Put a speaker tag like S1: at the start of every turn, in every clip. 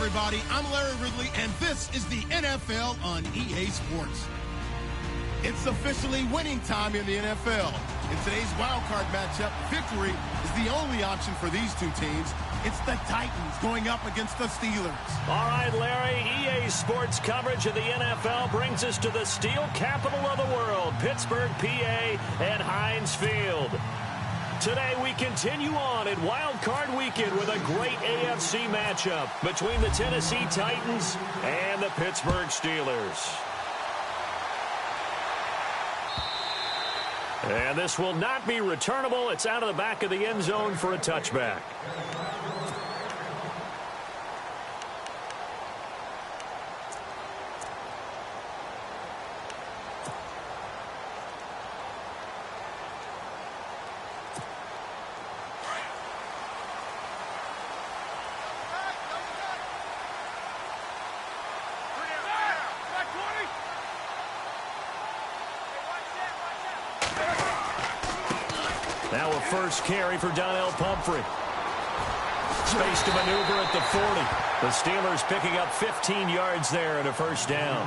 S1: everybody. I'm Larry Ridley, and this is the NFL on EA Sports. It's officially winning time in the NFL. In today's WildCard matchup, victory is the only option for these two teams. It's the Titans going up against the Steelers.
S2: All right, Larry, EA Sports coverage of the NFL brings us to the steel capital of the world, Pittsburgh, PA, and Heinz Field. Today we continue on at Wild Card Weekend with a great AFC matchup between the Tennessee Titans and the Pittsburgh Steelers. And this will not be returnable. It's out of the back of the end zone for a touchback. Now a first carry for Donnell Pumphrey. Space to maneuver at the 40. The Steelers picking up 15 yards there and a first down.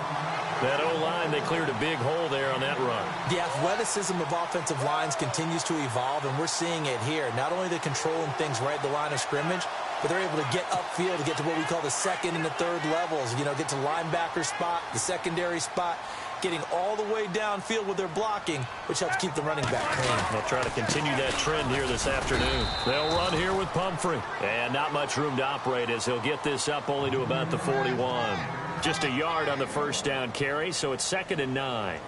S2: That O-line, they cleared a big hole there on that run.
S3: The athleticism of offensive lines continues to evolve, and we're seeing it here. Not only are they controlling things right at the line of scrimmage, but they're able to get upfield to get to what we call the second and the third levels. You know, get to linebacker spot, the secondary spot, getting all the way downfield with their blocking, which helps keep the running back clean.
S2: They'll try to continue that trend here this afternoon. They'll run here with Pumphrey. And not much room to operate as he'll get this up only to about the 41. Just a yard on the first down carry, so it's 2nd and 9.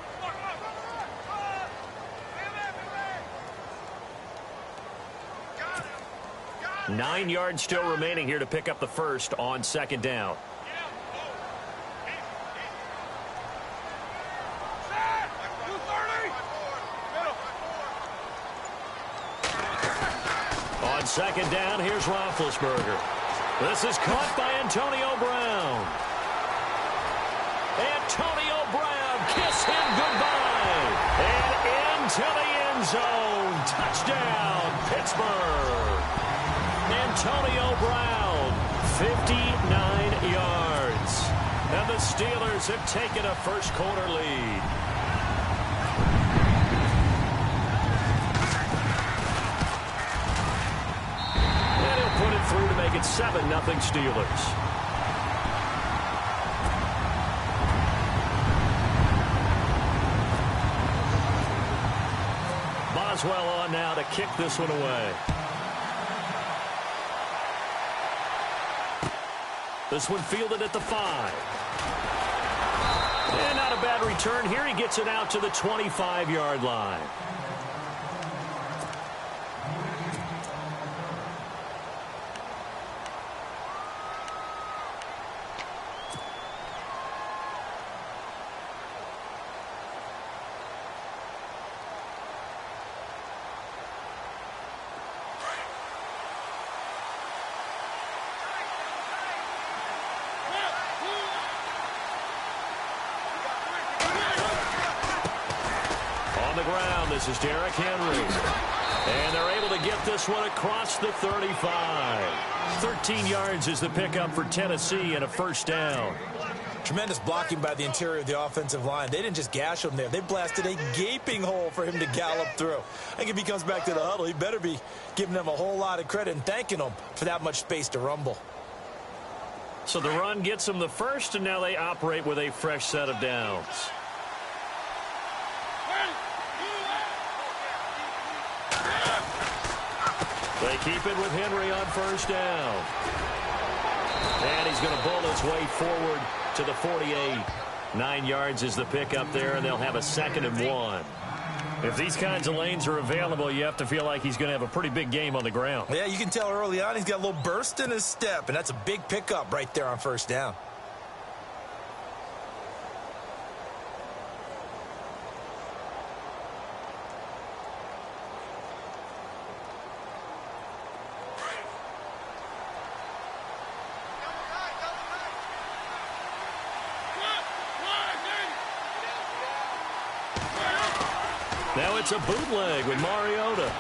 S2: Nine yards still remaining here to pick up the first on 2nd down. On 2nd down, here's Roethlisberger. This is caught by Antonio Brown. Antonio Brown, kiss him goodbye. And into the end zone. Touchdown, Pittsburgh. Antonio Brown, 59 yards. And the Steelers have taken a first quarter lead. And he'll put it through to make it 7-0 Steelers. Boswell on now to kick this one away. This one fielded at the 5. And not a bad return here. He gets it out to the 25-yard line. This is Derrick Henry. And they're able to get this one across the 35. 13 yards is the pickup for Tennessee and a first down.
S3: Tremendous blocking by the interior of the offensive line. They didn't just gash him there. They blasted a gaping hole for him to gallop through. I think if he comes back to the huddle, he better be giving them a whole lot of credit and thanking them for that much space to rumble.
S2: So the run gets them the first, and now they operate with a fresh set of downs. They keep it with Henry on first down. And he's going to bull his way forward to the 48. 9 yards is the pickup there, and they'll have a 2nd and 1. If these kinds of lanes are available, you have to feel like he's going to have a pretty big game on the ground.
S3: Yeah, you can tell early on he's got a little burst in his step, and that's a big pickup right there on first down.
S2: Now it's a bootleg with Mariota.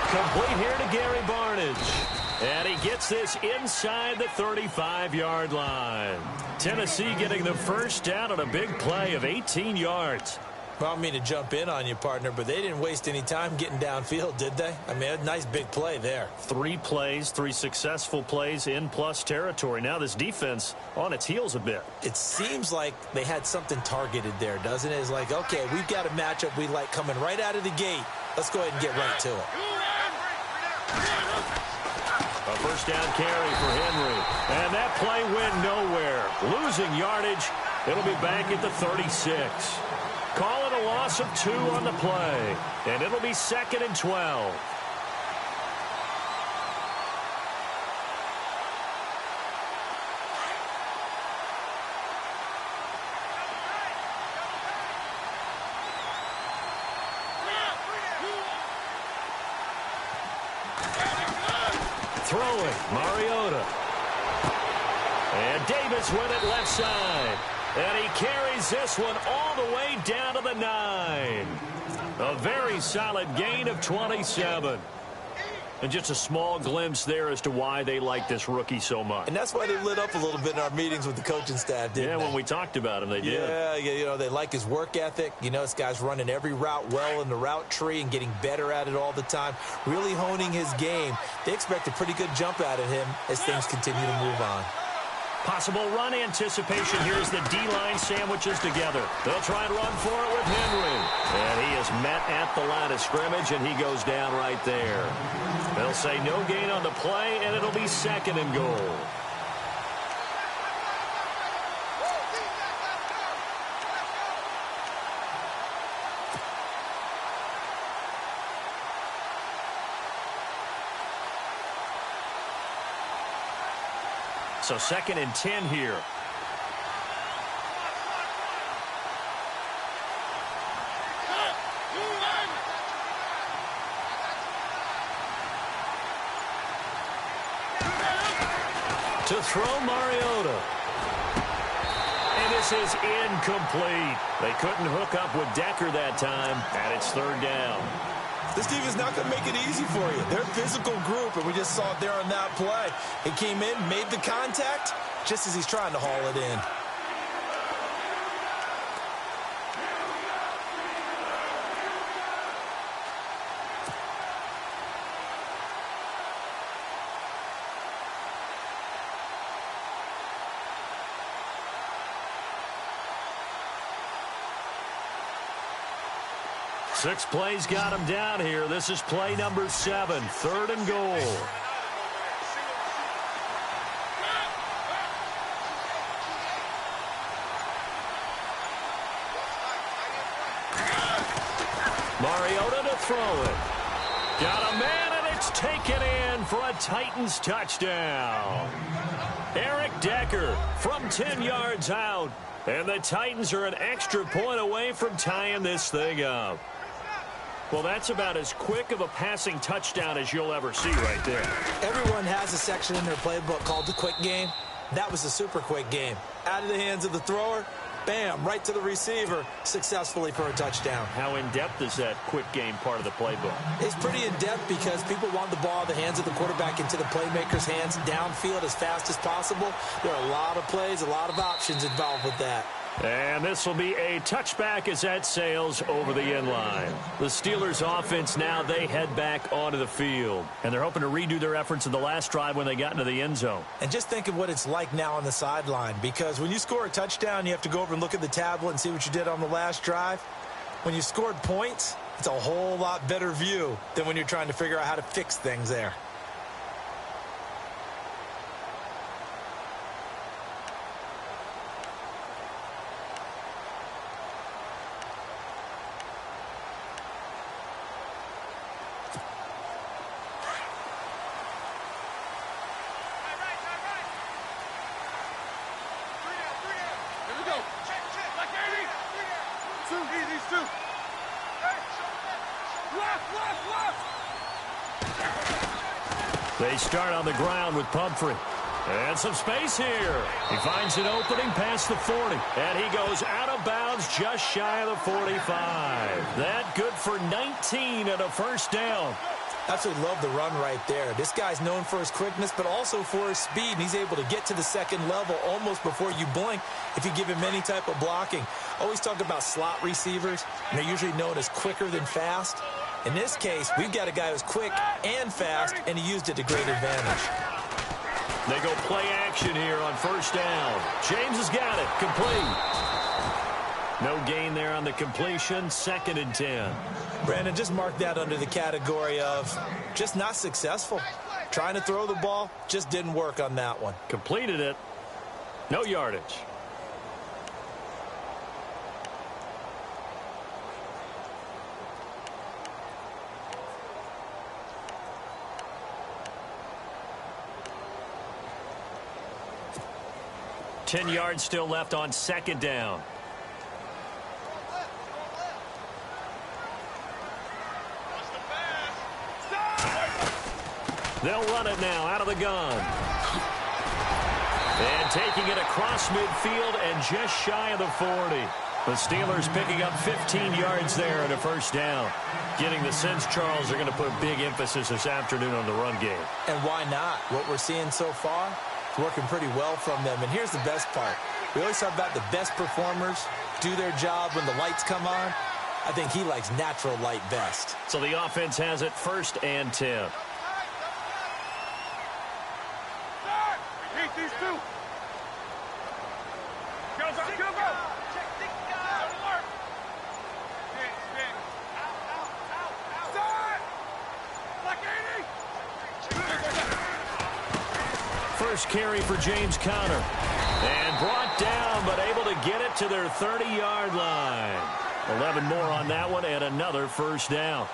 S2: Complete here to Gary Barnidge. And he gets this inside the 35-yard line. Tennessee getting the first down on a big play of 18 yards.
S3: Well, I don't mean to jump in on you, partner, but they didn't waste any time getting downfield, did they? I mean, a nice big play there.
S2: 3 plays, 3 successful plays in plus territory. Now this defense on its heels a bit.
S3: It seems like they had something targeted there, doesn't it? It's like, okay, we've got a matchup we like coming right out of the gate. Let's go ahead and get right to it.
S2: A first down carry for Henry. And that play went nowhere. Losing yardage. It'll be back at the 36. Call it a loss of 2 on the play. And it'll be 2nd and 12. Throwing, Mariota. And Davis with it left side. And he carries this one all the way down to the 9. A very solid gain of 27. And just a small glimpse there as to why they like this rookie so much.
S3: And that's why they lit up a little bit in our meetings with the coaching staff, didn't they?
S2: When we talked about him, they did.
S3: Yeah, you know, they like his work ethic. You know, this guy's running every route well in the route tree and getting better at it all the time, really honing his game. They expect a pretty good jump out of him as things continue to move on.
S2: Possible run anticipation. Here's the D-line sandwiches together. They'll try and run for it with Henry. And he is met at the line of scrimmage, and he goes down right there. They'll say no gain on the play, and it'll be 2nd and goal. So 2nd and 10 here. To throw Mariota. And this is incomplete. They couldn't hook up with Decker that time, and it's 3rd down.
S3: This team is not going to make it easy for you. They're a physical group, and we just saw it there on that play. He came in, made the contact, just as he's trying to haul it in.
S2: Six plays got him down here. This is play number 7, 3rd and goal. Mariota to throw it. Got a man, and it's taken in for a Titans touchdown. Eric Decker from 10 yards out. And the Titans are an extra point away from tying this thing up. Well, that's about as quick of a passing touchdown as you'll ever see right there.
S3: Everyone has a section in their playbook called the quick game. That was a super quick game. Out of the hands of the thrower, bam, right to the receiver, successfully for a touchdown.
S2: How in-depth is that quick game part of the playbook?
S3: It's pretty in-depth because people want the ball in the hands of the quarterback into the playmaker's hands downfield as fast as possible. There are a lot of plays, a lot of options involved with that.
S2: And this will be a touchback as that sails over the end line. The Steelers offense now, they head back onto the field. And they're hoping to redo their efforts in the last drive when they got into the end zone.
S3: And just think of what it's like now on the sideline, because when you score a touchdown, you have to go over and look at the tablet and see what you did on the last drive. When you scored points, it's a whole lot better view than when you're trying to figure out how to fix things there.
S2: They start on the ground with Pumphrey. And some space here. He finds an opening past the 40. And he goes out of bounds just shy of the 45. That good for 19 and a first down.
S3: Absolutely love the run right there. This guy's known for his quickness, but also for his speed. And he's able to get to the second level almost before you blink if you give him any type of blocking. Always talk about slot receivers, and they're usually known as quicker than fast. In this case, we've got a guy who's quick and fast, and he used it to great advantage.
S2: They go play action here on first down. James has got it. Complete. No gain there on the completion. 2nd and 10.
S3: Brandon, just mark that under the category of just not successful. Trying to throw the ball, just didn't work on that one.
S2: Completed it. No yardage. Ten yards still left on 2nd down. They'll run it now out of the gun. And taking it across midfield and just shy of the 40. The Steelers picking up 15 yards there and a first down. Getting the sense, Charles, they're going to put big emphasis this afternoon on the run game.
S3: And why not? What we're seeing so far is working pretty well from them. And here's the best part. We always talk about the best performers do their job when the lights come on. I think he likes natural light best.
S2: So the offense has it 1st and 10.
S4: These two. Go, go, go, go. Check things out. Work. Spin. Out. Like 80.
S2: First carry for James Conner. And brought down, but able to get it to their 30-yard line. 11 more on that one, and another first down.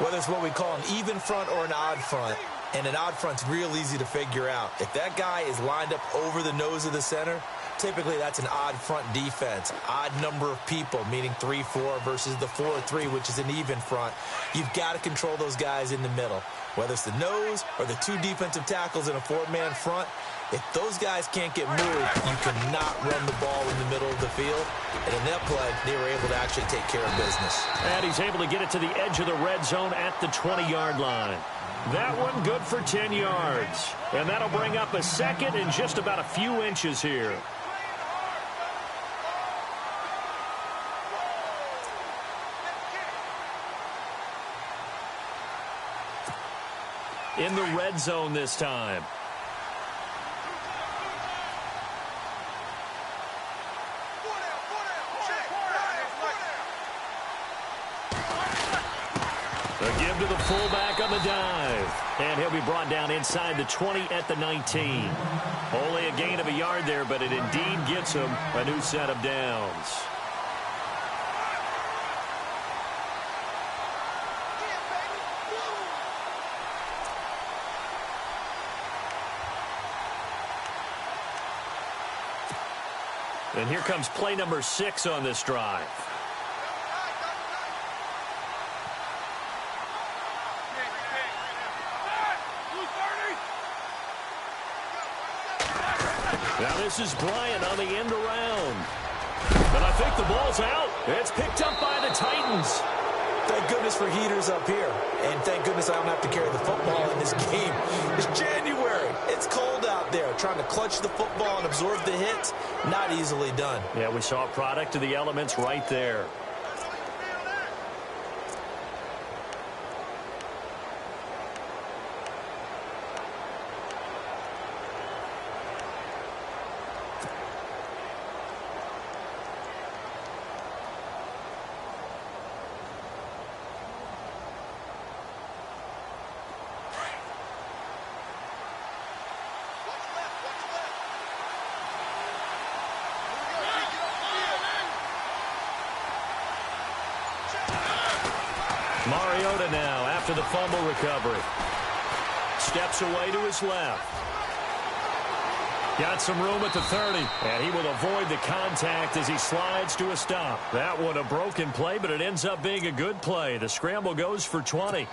S3: Whether it's what we call an even front or an odd front, and an odd front's real easy to figure out. If that guy is lined up over the nose of the center, typically that's an odd front defense. Odd number of people, meaning 3-4 versus the 4-3, which is an even front. You've got to control those guys in the middle. Whether it's the nose or the 2 defensive tackles in a 4-man front, if those guys can't get moved, you cannot run the ball in the middle of the field. And in that play, they were able to actually take care of business.
S2: And he's able to get it to the edge of the red zone at the 20-yard line. That one good for 10 yards. And that'll bring up a 2nd and just about a few inches here. In the red zone this time. A give to the fullback on the dive. And he'll be brought down inside the 20 at the 19. Only a gain of a yard there, but it indeed gets him a new set of downs. And here comes play number 6 on this drive. Now this is Bryant on the end around. And I think the ball's out. It's picked up by the Titans.
S3: Thank goodness for heaters up here. And thank goodness I don't have to carry the football in this game. It's January. It's cold out there. Trying to clutch the football and absorb the hits, not easily done.
S2: Yeah, we saw a product of the elements right there. Mariota now after the fumble recovery. Steps away to his left. Got some room at the 30, and he will avoid the contact as he slides to a stop. That one a broken play, but it ends up being a good play. The scramble goes for 20.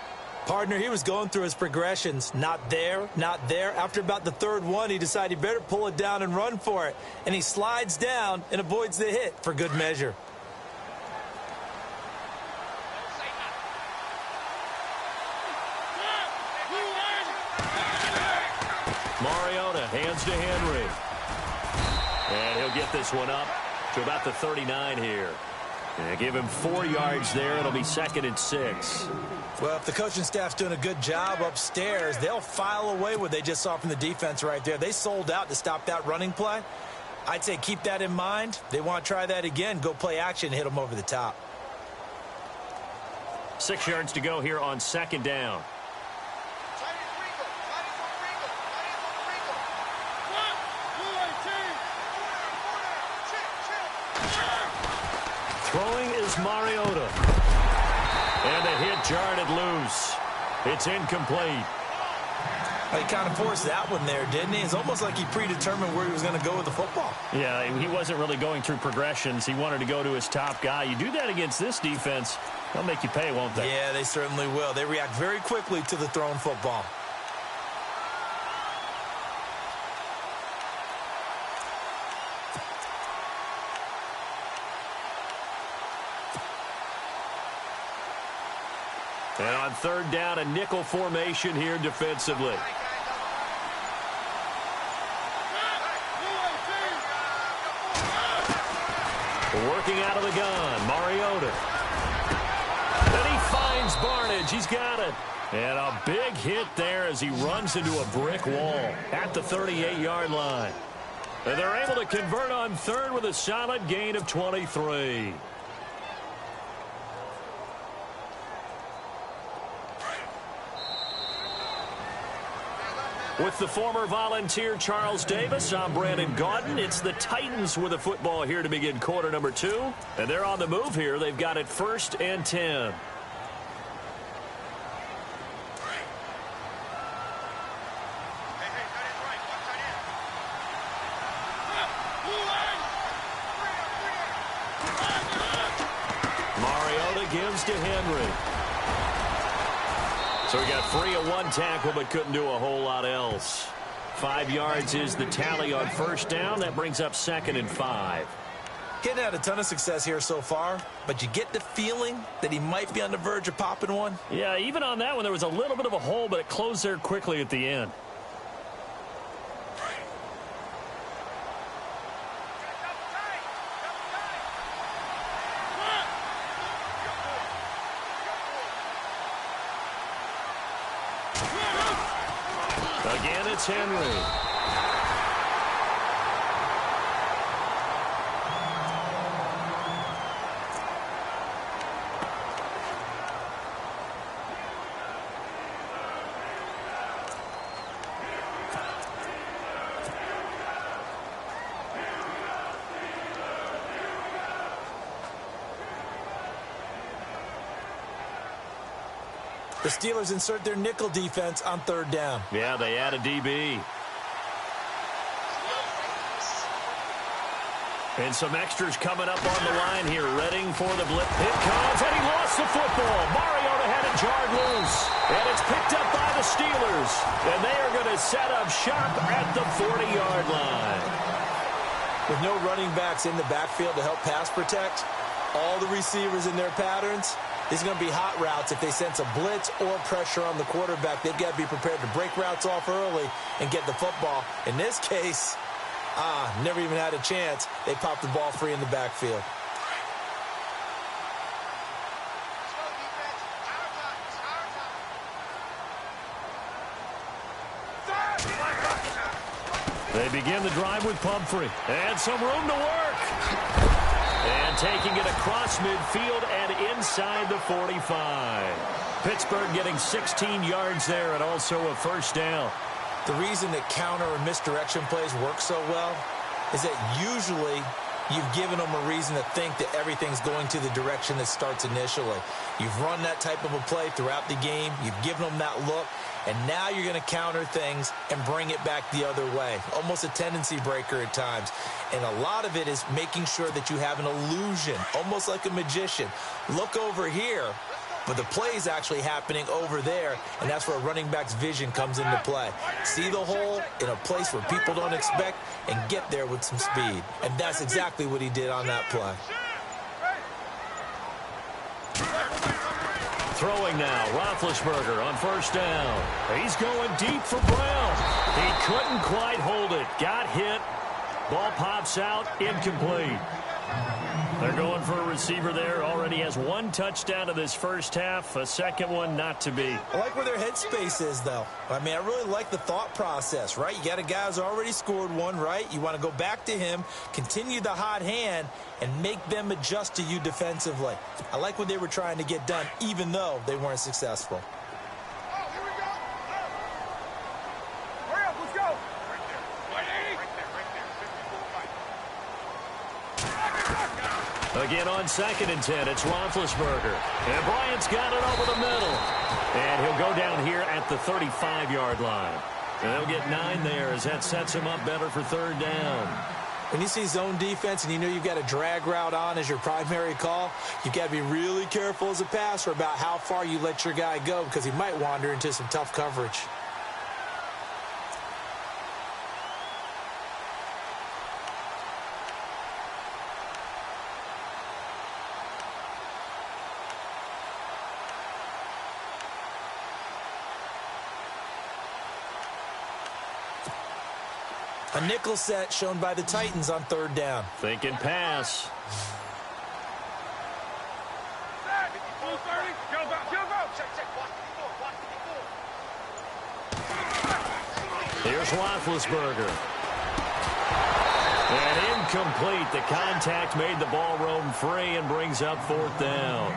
S3: Partner, he was going through his progressions. Not there, not there. After about the 3rd one, he decided he better pull it down and run for it. And he slides down and avoids the hit for good measure.
S2: Mariota hands to Henry. And he'll get this one up to about the 39 here. And give him 4 yards there. It'll be 2nd and 6.
S3: Well, if the coaching staff's doing a good job upstairs, they'll file away what they just saw from the defense right there. They sold out to stop that running play. I'd say keep that in mind. They want to try that again. Go play action and hit them over the top.
S2: 6 yards to go here on 2nd down. Throwing is Mariota. And the hit jarred it loose. It's incomplete.
S3: He kind of forced that one there, didn't he? It's almost like he predetermined where he was going to go with the football.
S2: Yeah, he wasn't really going through progressions. He wanted to go to his top guy. You do that against this defense, they'll make you pay, won't they?
S3: Yeah, they certainly will. They react very quickly to the thrown football.
S2: And on 3rd down, a nickel formation here defensively. Working out of the gun, Mariota. And he finds Barnage. He's got it. And a big hit there as he runs into a brick wall at the 38-yard line. And they're able to convert on 3rd with a solid gain of 23. With the former Volunteer Charles Davis, I'm Brandon Gaudin. It's the Titans with the football here to begin quarter number 2. And they're on the move here. They've got it 1st and 10. Mariota gives to Henry. So he got free of 1 tackle, but couldn't do a whole lot else. 5 yards is the tally on 1st down. That brings up 2nd and 5.
S3: Getting had a ton of success here so far, but you get the feeling that he might be on the verge of popping one.
S2: Yeah, even on that one, there was a little bit of a hole, but it closed there quickly at the end. Again, it's Henry.
S3: The Steelers insert their nickel defense on 3rd down.
S2: Yeah, they add a DB. And some extras coming up on the line here, readying for the blitz. It comes, and he lost the football. Mariota had it jarred loose. And it's picked up by the Steelers. And they are going to set up shop at the 40-yard line.
S3: With no running backs in the backfield to help pass protect, all the receivers in their patterns, these are going to be hot routes. If they sense a blitz or pressure on the quarterback, they've got to be prepared to break routes off early and get the football. In this case, never even had a chance. They popped the ball free in the backfield.
S2: They begin the drive with Pumphrey. And some room to work. And taking it across midfield and inside the 45. Pittsburgh getting 16 yards there and also a 1st down.
S3: The reason that counter and misdirection plays work so well is that usually you've given them a reason to think that everything's going to the direction that starts initially. You've run that type of a play throughout the game. You've given them that look. And now you're going to counter things and bring it back the other way. Almost a tendency breaker at times. And a lot of it is making sure that you have an illusion, almost like a magician. Look over here, but the play is actually happening over there, and that's where a running back's vision comes into play. See the hole in a place where people don't expect and get there with some speed. And that's exactly what he did on that play.
S2: Throwing now, Roethlisberger on first down. He's going deep for Brown. He couldn't quite hold it. Got hit. Ball pops out, incomplete. They're going for a receiver there. Already has one touchdown in this first half. A second one not to be.
S3: I like where their headspace is, though. I mean, I really like the thought process, right? You got a guy who's already scored one, right? You want to go back to him, continue the hot hand, and make them adjust to you defensively. I like what they were trying to get done, even though they weren't successful.
S2: Again on 2nd and 10, it's Roethlisberger. And Bryant's got it over the middle. And he'll go down here at the 35-yard line. And they'll get 9 there as that sets him up better for 3rd down.
S3: When you see zone defense and you know you've got a drag route on as your primary call, you've got to be really careful as a passer about how far you let your guy go because he might wander into some tough coverage. A nickel set shown by the Titans on 3rd down.
S2: Thinking pass. Here's Roethlisberger. And incomplete. The contact made the ball roam free and brings up 4th down.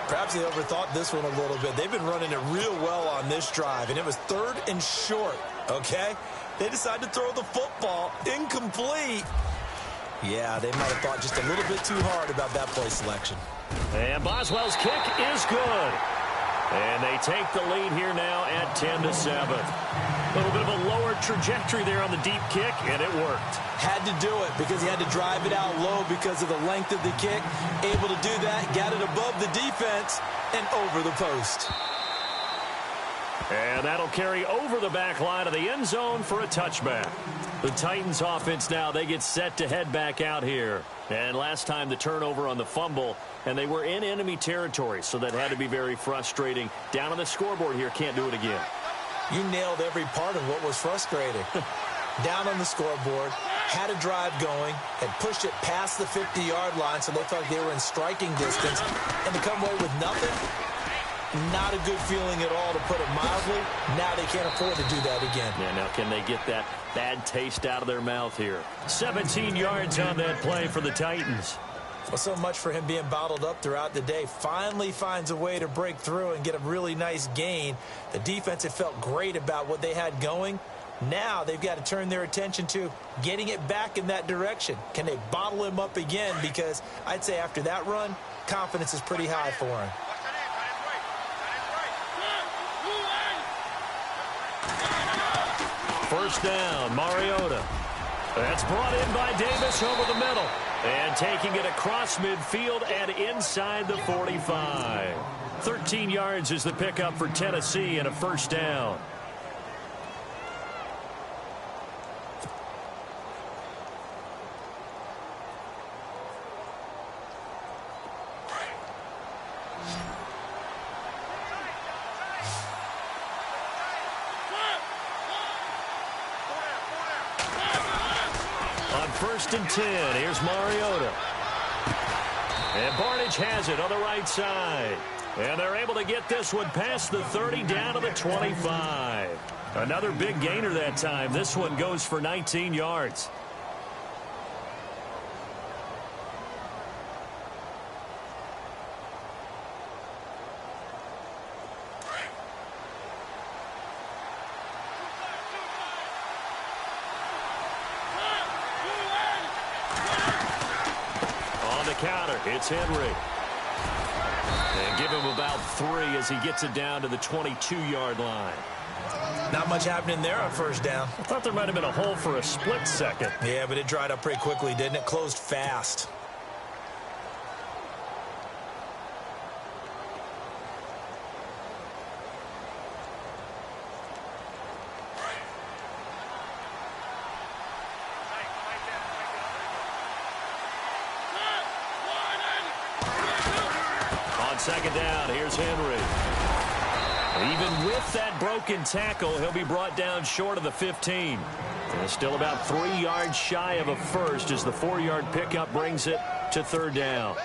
S3: Perhaps they overthought this one a little bit. They've been running it real well on this drive, and it was 3rd and short, okay? They decided to throw the football. Incomplete. Yeah, they might have thought just a little bit too hard about that play selection.
S2: And Boswell's kick is good. And they take the lead here now at 10-7. A little bit of a lower trajectory there on the deep kick, and it worked.
S3: Had to do it because he had to drive it out low because of the length of the kick. Able to do that, got it above the defense and over the post.
S2: And that'll carry over the back line of the end zone for a touchback. The Titans offense now, they get set to head back out here. And last time the turnover on the fumble, and they were in enemy territory, so that had to be very frustrating. Down on the scoreboard here, can't do it again.
S3: You nailed every part of what was frustrating. Down on the scoreboard, had a drive going, had pushed it past the 50-yard line, so they felt like they were in striking distance, and to come away with nothing, not a good feeling at all, to put it mildly. Now they can't afford to do that again.
S2: Yeah, now can they get that bad taste out of their mouth here? 17 yards on that play for the Titans.
S3: Well, so much for him being bottled up throughout the day. Finally finds a way to break through and get a really nice gain. The defense had felt great about what they had going. Now they've got to turn their attention to getting it back in that direction. Can they bottle him up again? Because I'd say after that run, confidence is pretty high for him.
S2: First down, Mariota. That's brought in by Davis over the middle. And taking it across midfield and inside the 45. 13 yards is the pickup for Tennessee and a first down. First and 10. Here's Mariota. And Barnage has it on the right side. And they're able to get this one past the 30 down to the 25. Another big gainer that time. This one goes for 19 yards. Counter. It's Henry. And give him about 3 as he gets it down to the 22-yard line.
S3: Not much happening there on first down.
S2: I thought there might have been a hole for a split second.
S3: Yeah, but it dried up pretty quickly, didn't it? Closed fast.
S2: second down, here's Henry. Even with that broken tackle, he'll be brought down short of the 15. And still about 3 yards shy of a first as the 4-yard pickup brings it to third down.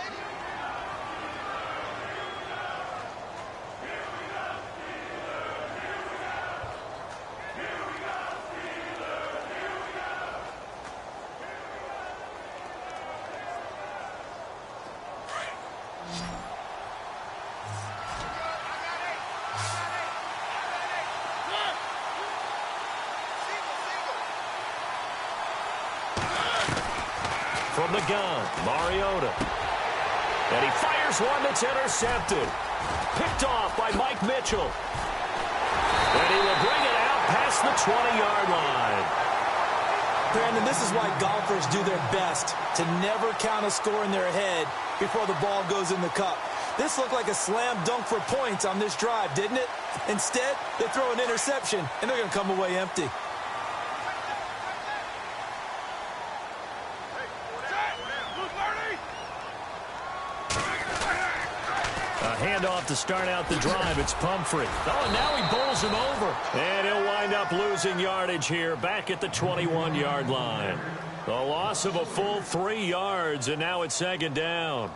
S2: From the gun, Mariota. And he fires one that's intercepted. Picked off by Mike Mitchell. And he will bring it out past the 20-yard line.
S3: Brandon, this is why golfers do their best to never count a score in their head before the ball goes in the cup. This looked like a slam dunk for points on this drive, didn't it? Instead, they throw an interception, and they're going to come away empty.
S2: Handoff to start out the drive. It's Pumphrey. Oh, and now he bowls him over. And he'll wind up losing yardage here back at the 21-yard line. The loss of a full 3 yards, and now it's second down.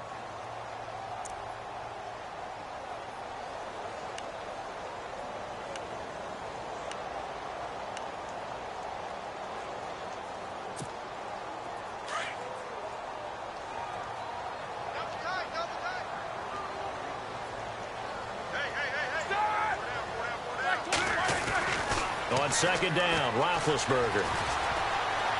S2: On second down, Roethlisberger.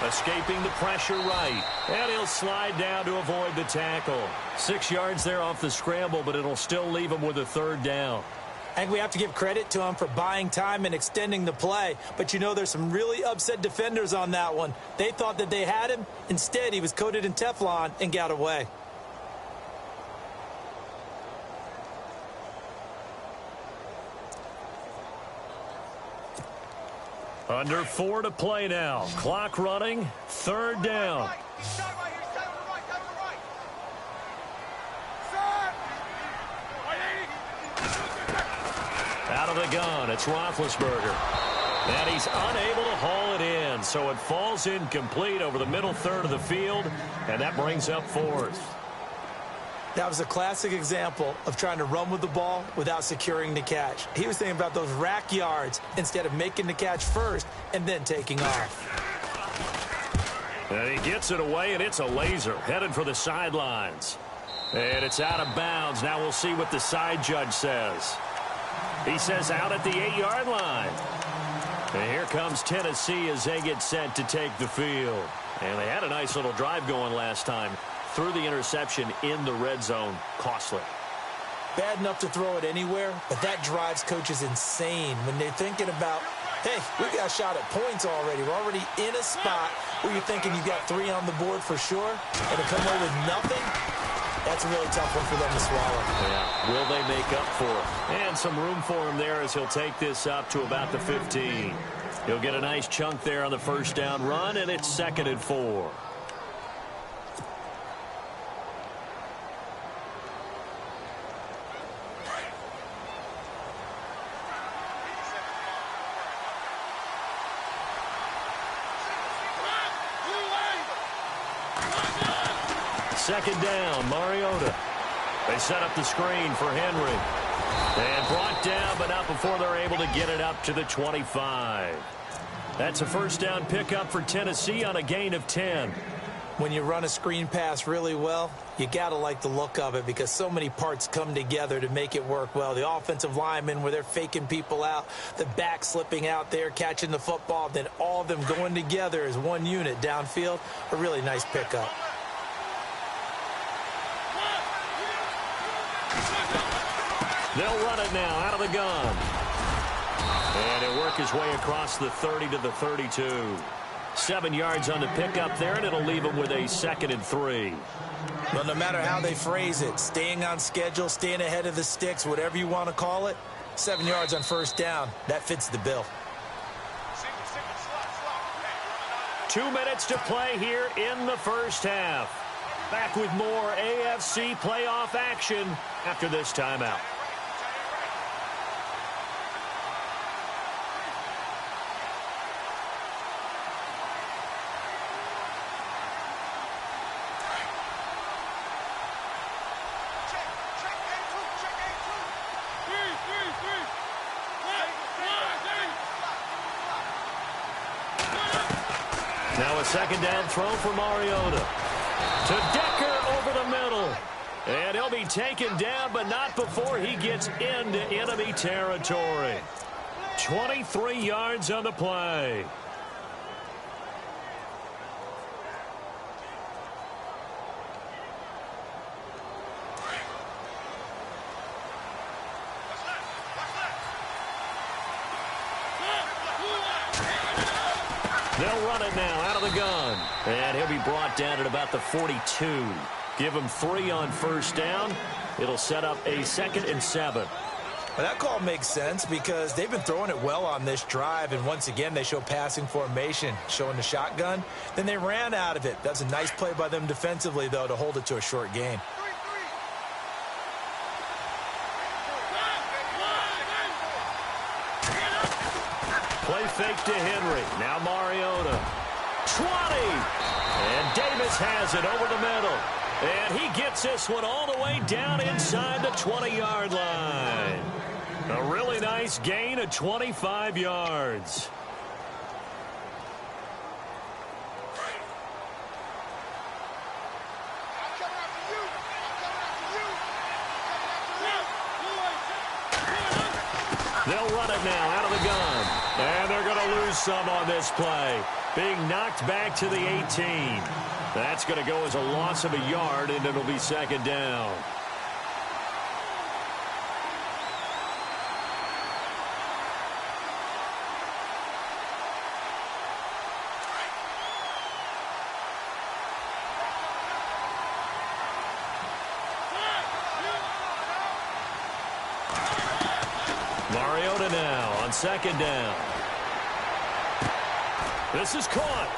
S2: Escaping the pressure right. And he'll slide down to avoid the tackle. 6 yards there off the scramble, but it'll still leave him with a third down.
S3: I think we have to give credit to him for buying time and extending the play. But you know there's some really upset defenders on that one. They thought that they had him. Instead, he was coated in Teflon and got away.
S2: Under 4 to play now. Clock running. Third down. Out of the gun, it's Roethlisberger. And he's unable to haul it in, so it falls incomplete over the middle third of the field, and that brings up fourth.
S3: That was a classic example of trying to run with the ball without securing the catch. He was thinking about those rack yards instead of making the catch first and then taking off.
S2: And he gets it away, and it's a laser headed for the sidelines. And it's out of bounds. Now we'll see what the side judge says. He says out at the 8-yard line. And here comes Tennessee as they get set to take the field. And they had a nice little drive going last time. Threw the interception in the red zone. Costly.
S3: Bad enough to throw it anywhere, but that drives coaches insane when they're thinking about, hey, we got a shot at points already. We're already in a spot where you're thinking you got 3 on the board for sure, and to come away with nothing, that's a really tough one for them to swallow.
S2: Yeah. Will they make up for it? And some room for him there as he'll take this up to about the 15. He'll get a nice chunk there on the first down run, and it's 2nd and 4. Second down, Mariota. They set up the screen for Henry. And brought down, but not before they're able to get it up to the 25. That's a first down pickup for Tennessee on a gain of 10.
S3: When you run a screen pass really well, you got to like the look of it because so many parts come together to make it work well. The offensive linemen where they're faking people out, the back slipping out there, catching the football, then all of them going together as one unit downfield. A really nice pickup.
S2: They'll run it now out of the gun. And he'll work his way across the 30 to the 32. 7 yards on the pickup there, and it'll leave him with a 2nd and 3.
S3: Well, no matter how they phrase it, staying on schedule, staying ahead of the sticks, whatever you want to call it, 7 yards on first down, that fits the bill.
S2: 2 minutes to play here in the first half. Back with more AFC playoff action after this timeout. Now a second down throw for Mariota. To Decker over the middle. And he'll be taken down, but not before he gets into enemy territory. 23 yards on the play. They'll run it now out of the gun. And he'll be brought down at about the 42. Give him 3 on first down. It'll set up a 2nd and 7.
S3: Well, that call makes sense because they've been throwing it well on this drive, and once again they show passing formation, showing the shotgun. Then they ran out of it. That's a nice play by them defensively, though, to hold it to a short gain.
S2: Play fake to Henry. Now Mariota. 20. And Davis has it over the middle. And he gets this one all the way down inside the 20-yard line. A really nice gain of 25 yards. They'll run it now out of the gun. And they're going to lose some on this play. Being knocked back to the 18. That's going to go as a loss of a yard, and it'll be 2nd down. Mariota now on 2nd down. This is caught.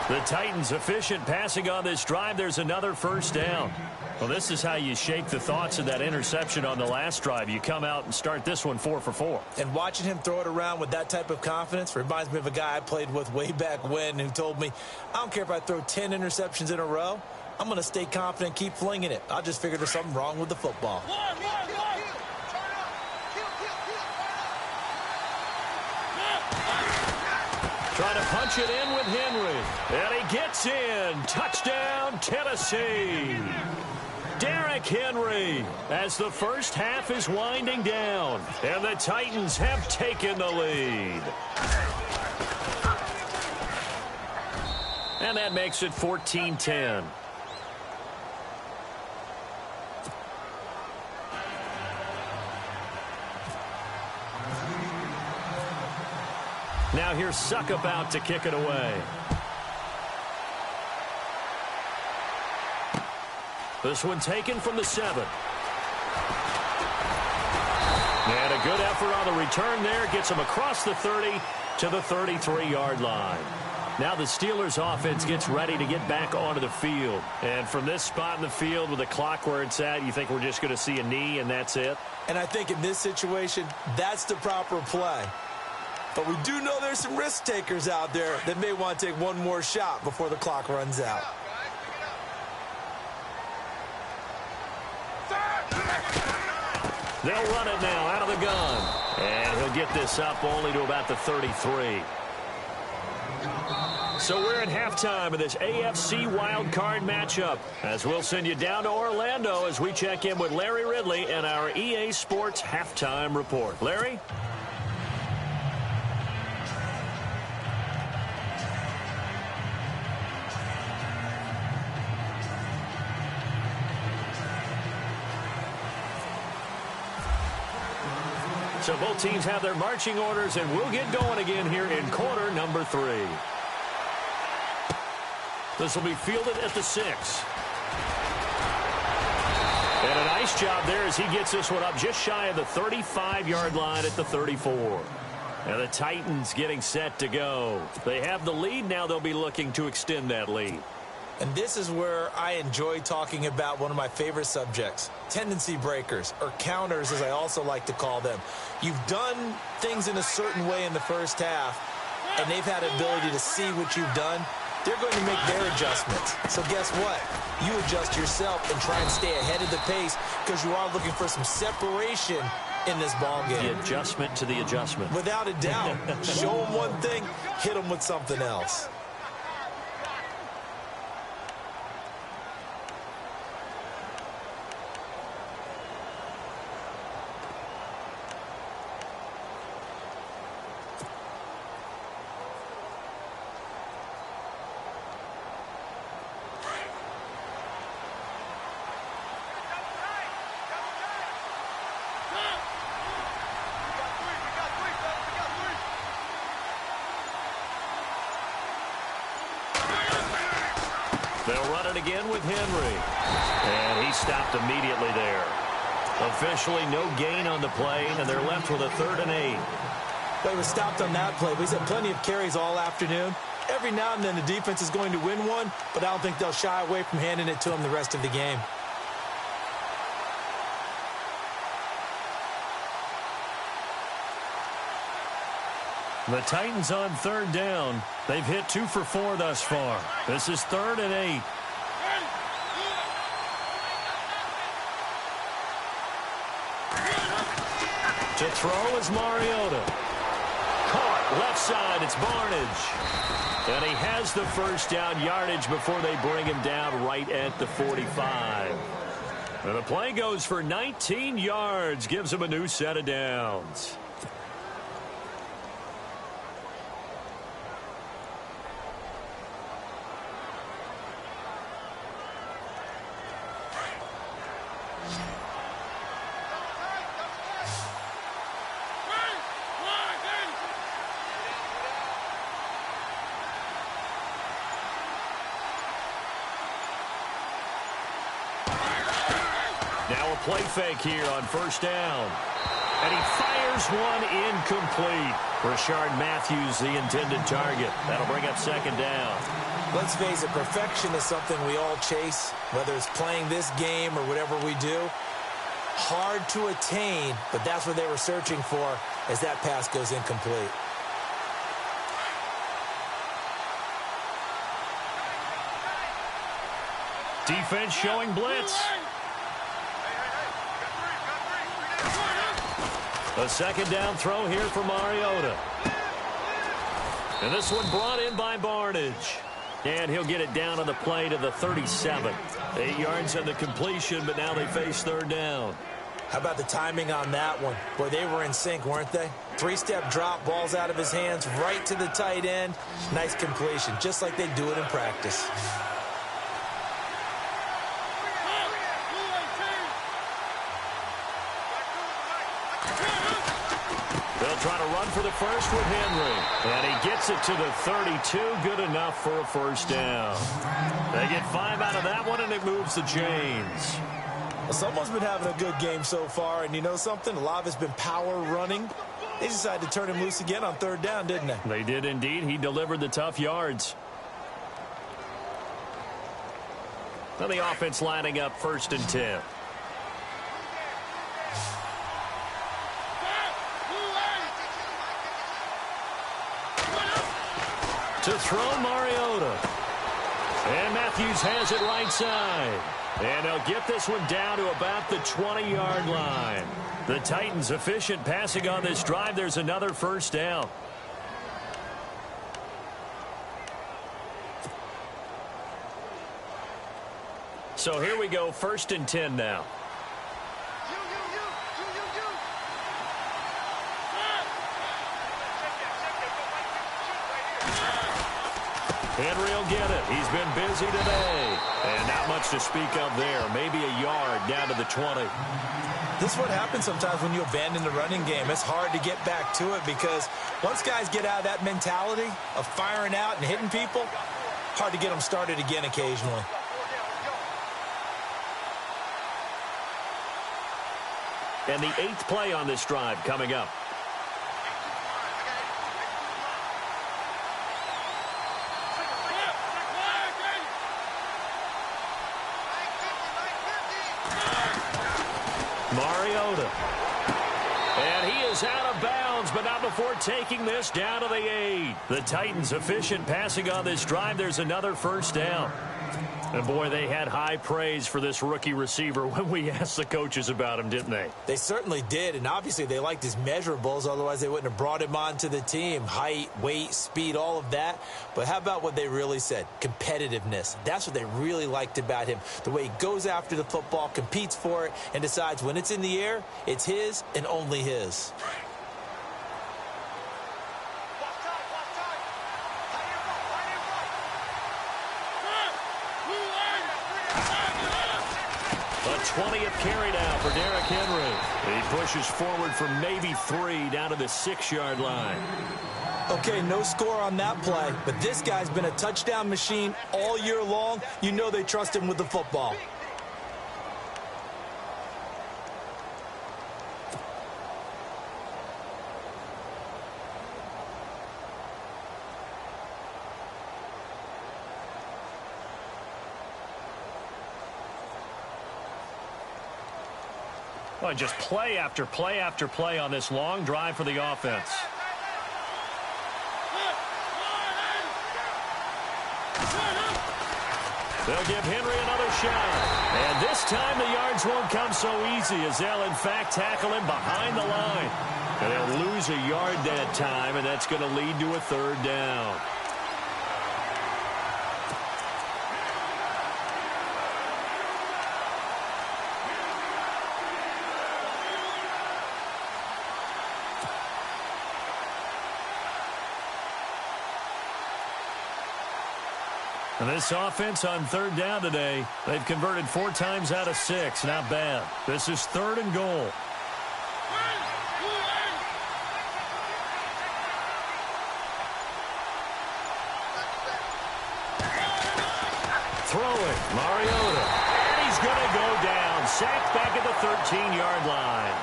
S2: The Titans efficient passing on this drive. There's another 1st down. Well, this is how you shake the thoughts of that interception on the last drive. You come out and start this one 4 for 4.
S3: And watching him throw it around with that type of confidence reminds me of a guy I played with way back when who told me, I don't care if I throw 10 interceptions in a row. I'm going to stay confident, keep flinging it. I just figured there's something wrong with the football.
S2: Trying to punch it in with Henry. And he gets in. Touchdown, Tennessee. Derrick Henry as the first half is winding down. And the Titans have taken the lead. And that makes it 14-10. Now here's Suckup out to kick it away. This one taken from the 7. And a good effort on the return there. Gets him across the 30 to the 33-yard line. Now the Steelers offense gets ready to get back onto the field. And from this spot in the field with the clock where it's at, you think we're just going to see a knee and that's it?
S3: And I think in this situation, that's the proper play. But we do know there's some risk takers out there that may want to take one more shot before the clock runs out.
S2: They'll run it now out of the gun. And he'll get this up only to about the 33. So we're at halftime of this AFC wildcard matchup, as we'll send you down to Orlando as we check in with Larry Ridley and our EA Sports halftime report. Larry? So both teams have their marching orders, and we'll get going again here in quarter number 3. This will be fielded at the 6. And a nice job there as he gets this one up just shy of the 35-yard line at the 34. And the Titans getting set to go. They have the lead. Now they'll be looking to extend that lead.
S3: And this is where I enjoy talking about one of my favorite subjects, tendency breakers, or counters as I also like to call them. You've done things in a certain way in the first half, and they've had the ability to see what you've done. They're going to make their adjustments. So guess what? You adjust yourself and try and stay ahead of the pace because you are looking for some separation in this ball game.
S2: The adjustment to the adjustment.
S3: Without a doubt. Show them one thing, hit them with something else.
S2: They'll run it again with Henry. And he stopped immediately there. Officially no gain on the play, and they're left with a 3rd and 8.
S3: Well, he was stopped on that play, but he's had plenty of carries all afternoon. Every now and then the defense is going to win one, but I don't think they'll shy away from handing it to him the rest of the game.
S2: The Titans on 3rd down. They've hit 2 for 4 thus far. This is 3rd and 8. To throw is Mariota. Caught left side. It's Barnage. And he has the first down yardage before they bring him down right at the 45. And the play goes for 19 yards. Gives him a new set of downs. Now a play fake here on 1st down. And he fires one incomplete. Rashard Matthews, the intended target. That'll bring up 2nd down.
S3: Let's face it, perfection is something we all chase, whether it's playing this game or whatever we do. Hard to attain, but that's what they were searching for as that pass goes incomplete.
S2: Defense showing blitz. A 2nd down throw here for Mariota. And this one brought in by Barnage. And he'll get it down on the play to the 37. 8 yards on the completion, but now they face 3rd down.
S3: How about the timing on that one? Boy, they were in sync, weren't they? 3-step drop, balls out of his hands, right to the tight end. Nice completion, just like they do it in practice.
S2: They'll try to run for the first with Henry. And he gets it to the 32. Good enough for a 1st down. They get 5 out of that one, and it moves the chains.
S3: Well, someone's been having a good game so far, and you know something? A lot of it's been power running. They decided to turn him loose again on 3rd down, didn't they?
S2: They did indeed. He delivered the tough yards. Now the offense lining up 1st and 10. To throw Mariota. And Matthews has it right side. And they'll get this one down to about the 20-yard line. The Titans efficient passing on this drive. There's another 1st down. So here we go, 1st and 10 now. Henry will get it. He's been busy today. And not much to speak of there. Maybe a yard down to the 20.
S3: This is what happens sometimes when you abandon the running game. It's hard to get back to it because once guys get out of that mentality of firing out and hitting people, hard to get them started again occasionally.
S2: And the 8th play on this drive coming up. Mariota. And he is out of bounds, but not before taking this down to the 8. The Titans efficient passing on this drive. There's another first down. And, boy, they had high praise for this rookie receiver when we asked the coaches about him, didn't they?
S3: They certainly did, and obviously they liked his measurables. Otherwise, they wouldn't have brought him onto the team. Height, weight, speed, all of that. But how about what they really said? Competitiveness. That's what they really liked about him. The way he goes after the football, competes for it, and decides when it's in the air, it's his and only his.
S2: A 20th carry now for Derrick Henry. He pushes forward for maybe 3 down to the 6-yard line.
S3: Okay, no score on that play, but this guy's been a touchdown machine all year long. You know they trust him with the football.
S2: Oh, just play after play after play on this long drive for the offense. They'll give Henry another shot. And this time the yards won't come so easy as they'll, in fact, tackle him behind the line. And they'll lose a yard that time, and that's going to lead to a 3rd down. And this offense on 3rd down today, they've converted 4 times out of 6. Not bad. This is 3rd and goal. Throwing, Mariota. And he's going to go down. Sacked back at the 13-yard line.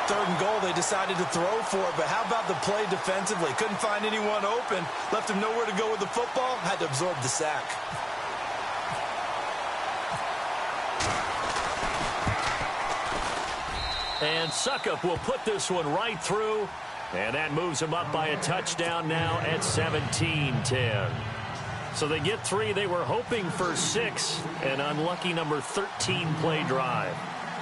S3: 3rd and goal, they decided to throw for it, but how about the play defensively? Couldn't find anyone open, left him nowhere to go with the football, had to absorb the sack.
S2: And Suckup will put this one right through, and that moves him up by a touchdown now at 17-10. So they get 3. They were hoping for 6, an unlucky number 13 play drive.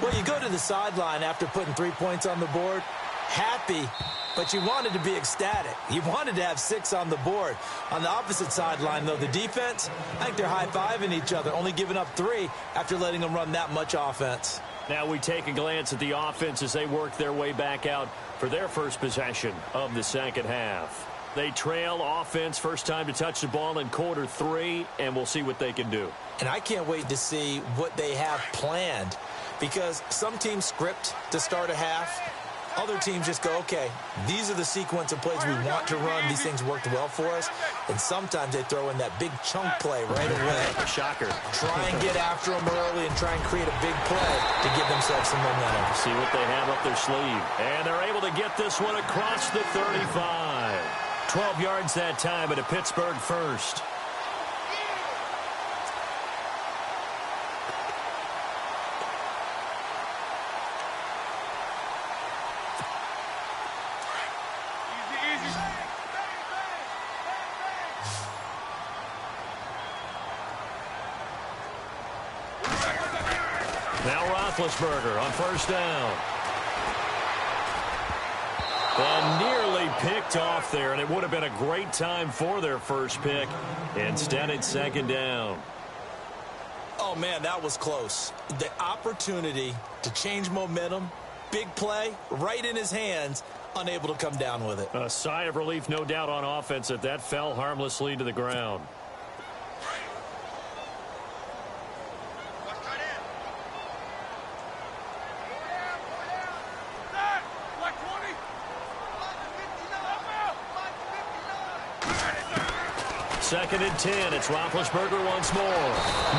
S3: Well, you go to the sideline after putting 3 points on the board, happy, but you wanted to be ecstatic. You wanted to have 6 on the board. On the opposite sideline, though, the defense, I think they're high-fiving each other, only giving up 3 after letting them run that much offense.
S2: Now we take a glance at the offense as they work their way back out for their first possession of the second half. They trail offense, first time to touch the ball in quarter 3, and we'll see what they can do.
S3: And I can't wait to see what they have planned, because some teams script to start a half. Other teams just go, okay, these are the sequence of plays we want to run. These things worked well for us. And sometimes they throw in that big chunk play right away.
S2: A shocker.
S3: Try and get after them early and try and create a big play to give themselves some momentum.
S2: See what they have up their sleeve. And they're able to get this one across the 35. 12 yards that time, but a Pittsburgh first. Now Roethlisberger on first down. And nearly picked off there, and it would have been a great time for their first pick. Instead, it's 2nd down.
S3: Oh, man, that was close. The opportunity to change momentum, big play, right in his hands, unable to come down with it.
S2: A sigh of relief, no doubt, on offense that fell harmlessly to the ground. Second and 10. It's Roethlisberger once more.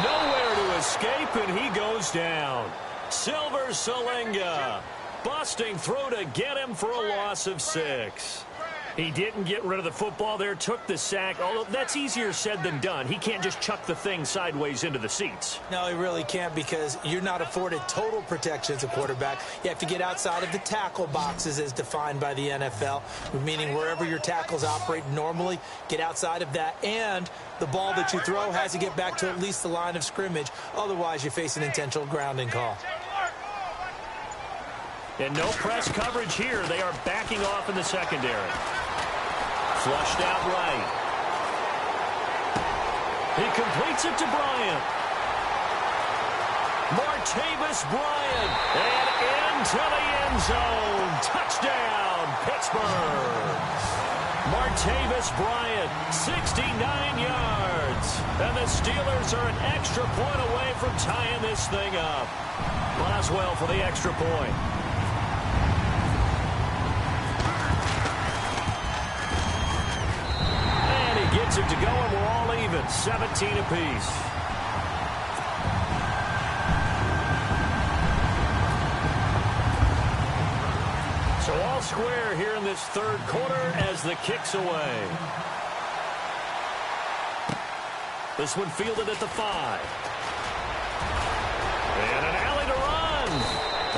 S2: Nowhere to escape, and he goes down. Silver Salinga busting through to get him for a loss of 6. He didn't get rid of the football there, took the sack, although that's easier said than done. He can't just chuck the thing sideways into the seats.
S3: No, he really can't, because you're not afforded total protection as a quarterback. You have to get outside of the tackle boxes as defined by the NFL, meaning wherever your tackles operate normally, get outside of that, and the ball that you throw has to get back to at least the line of scrimmage. Otherwise, you face an intentional grounding call.
S2: And no press coverage here. They are backing off in the secondary. Flushed out right. He completes it to Bryant. Martavis Bryant. And into the end zone. Touchdown, Pittsburgh. Martavis Bryant, 69 yards. And the Steelers are an extra point away from tying this thing up. Boswell for the extra point. Gets it to go, and we're all even, 17 apiece. So all square here in this third quarter as the kick's away. This one fielded at the 5. And an alley to run.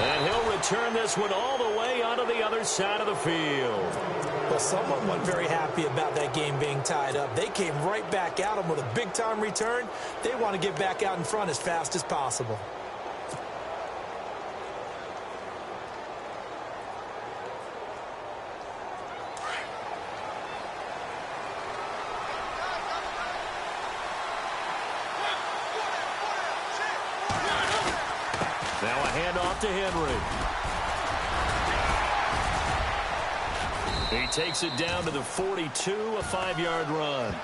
S2: And he'll return this one all the way onto the other side of the field.
S3: Well, someone wasn't very happy about that game being tied up. They came right back at him with a big-time return. They want to get back out in front as fast as possible.
S2: Now a handoff to Henry. He takes it down to the 42, a 5-yard run.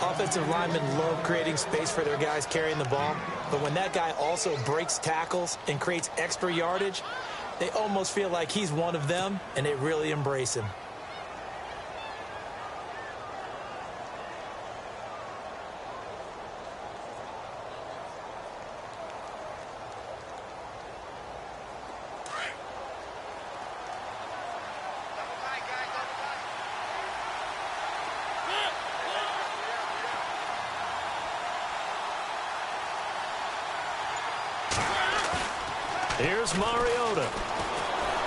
S3: Offensive linemen love creating space for their guys carrying the ball, but when that guy also breaks tackles and creates extra yardage, they almost feel like he's one of them, and they really embrace him.
S2: Here's Mariota.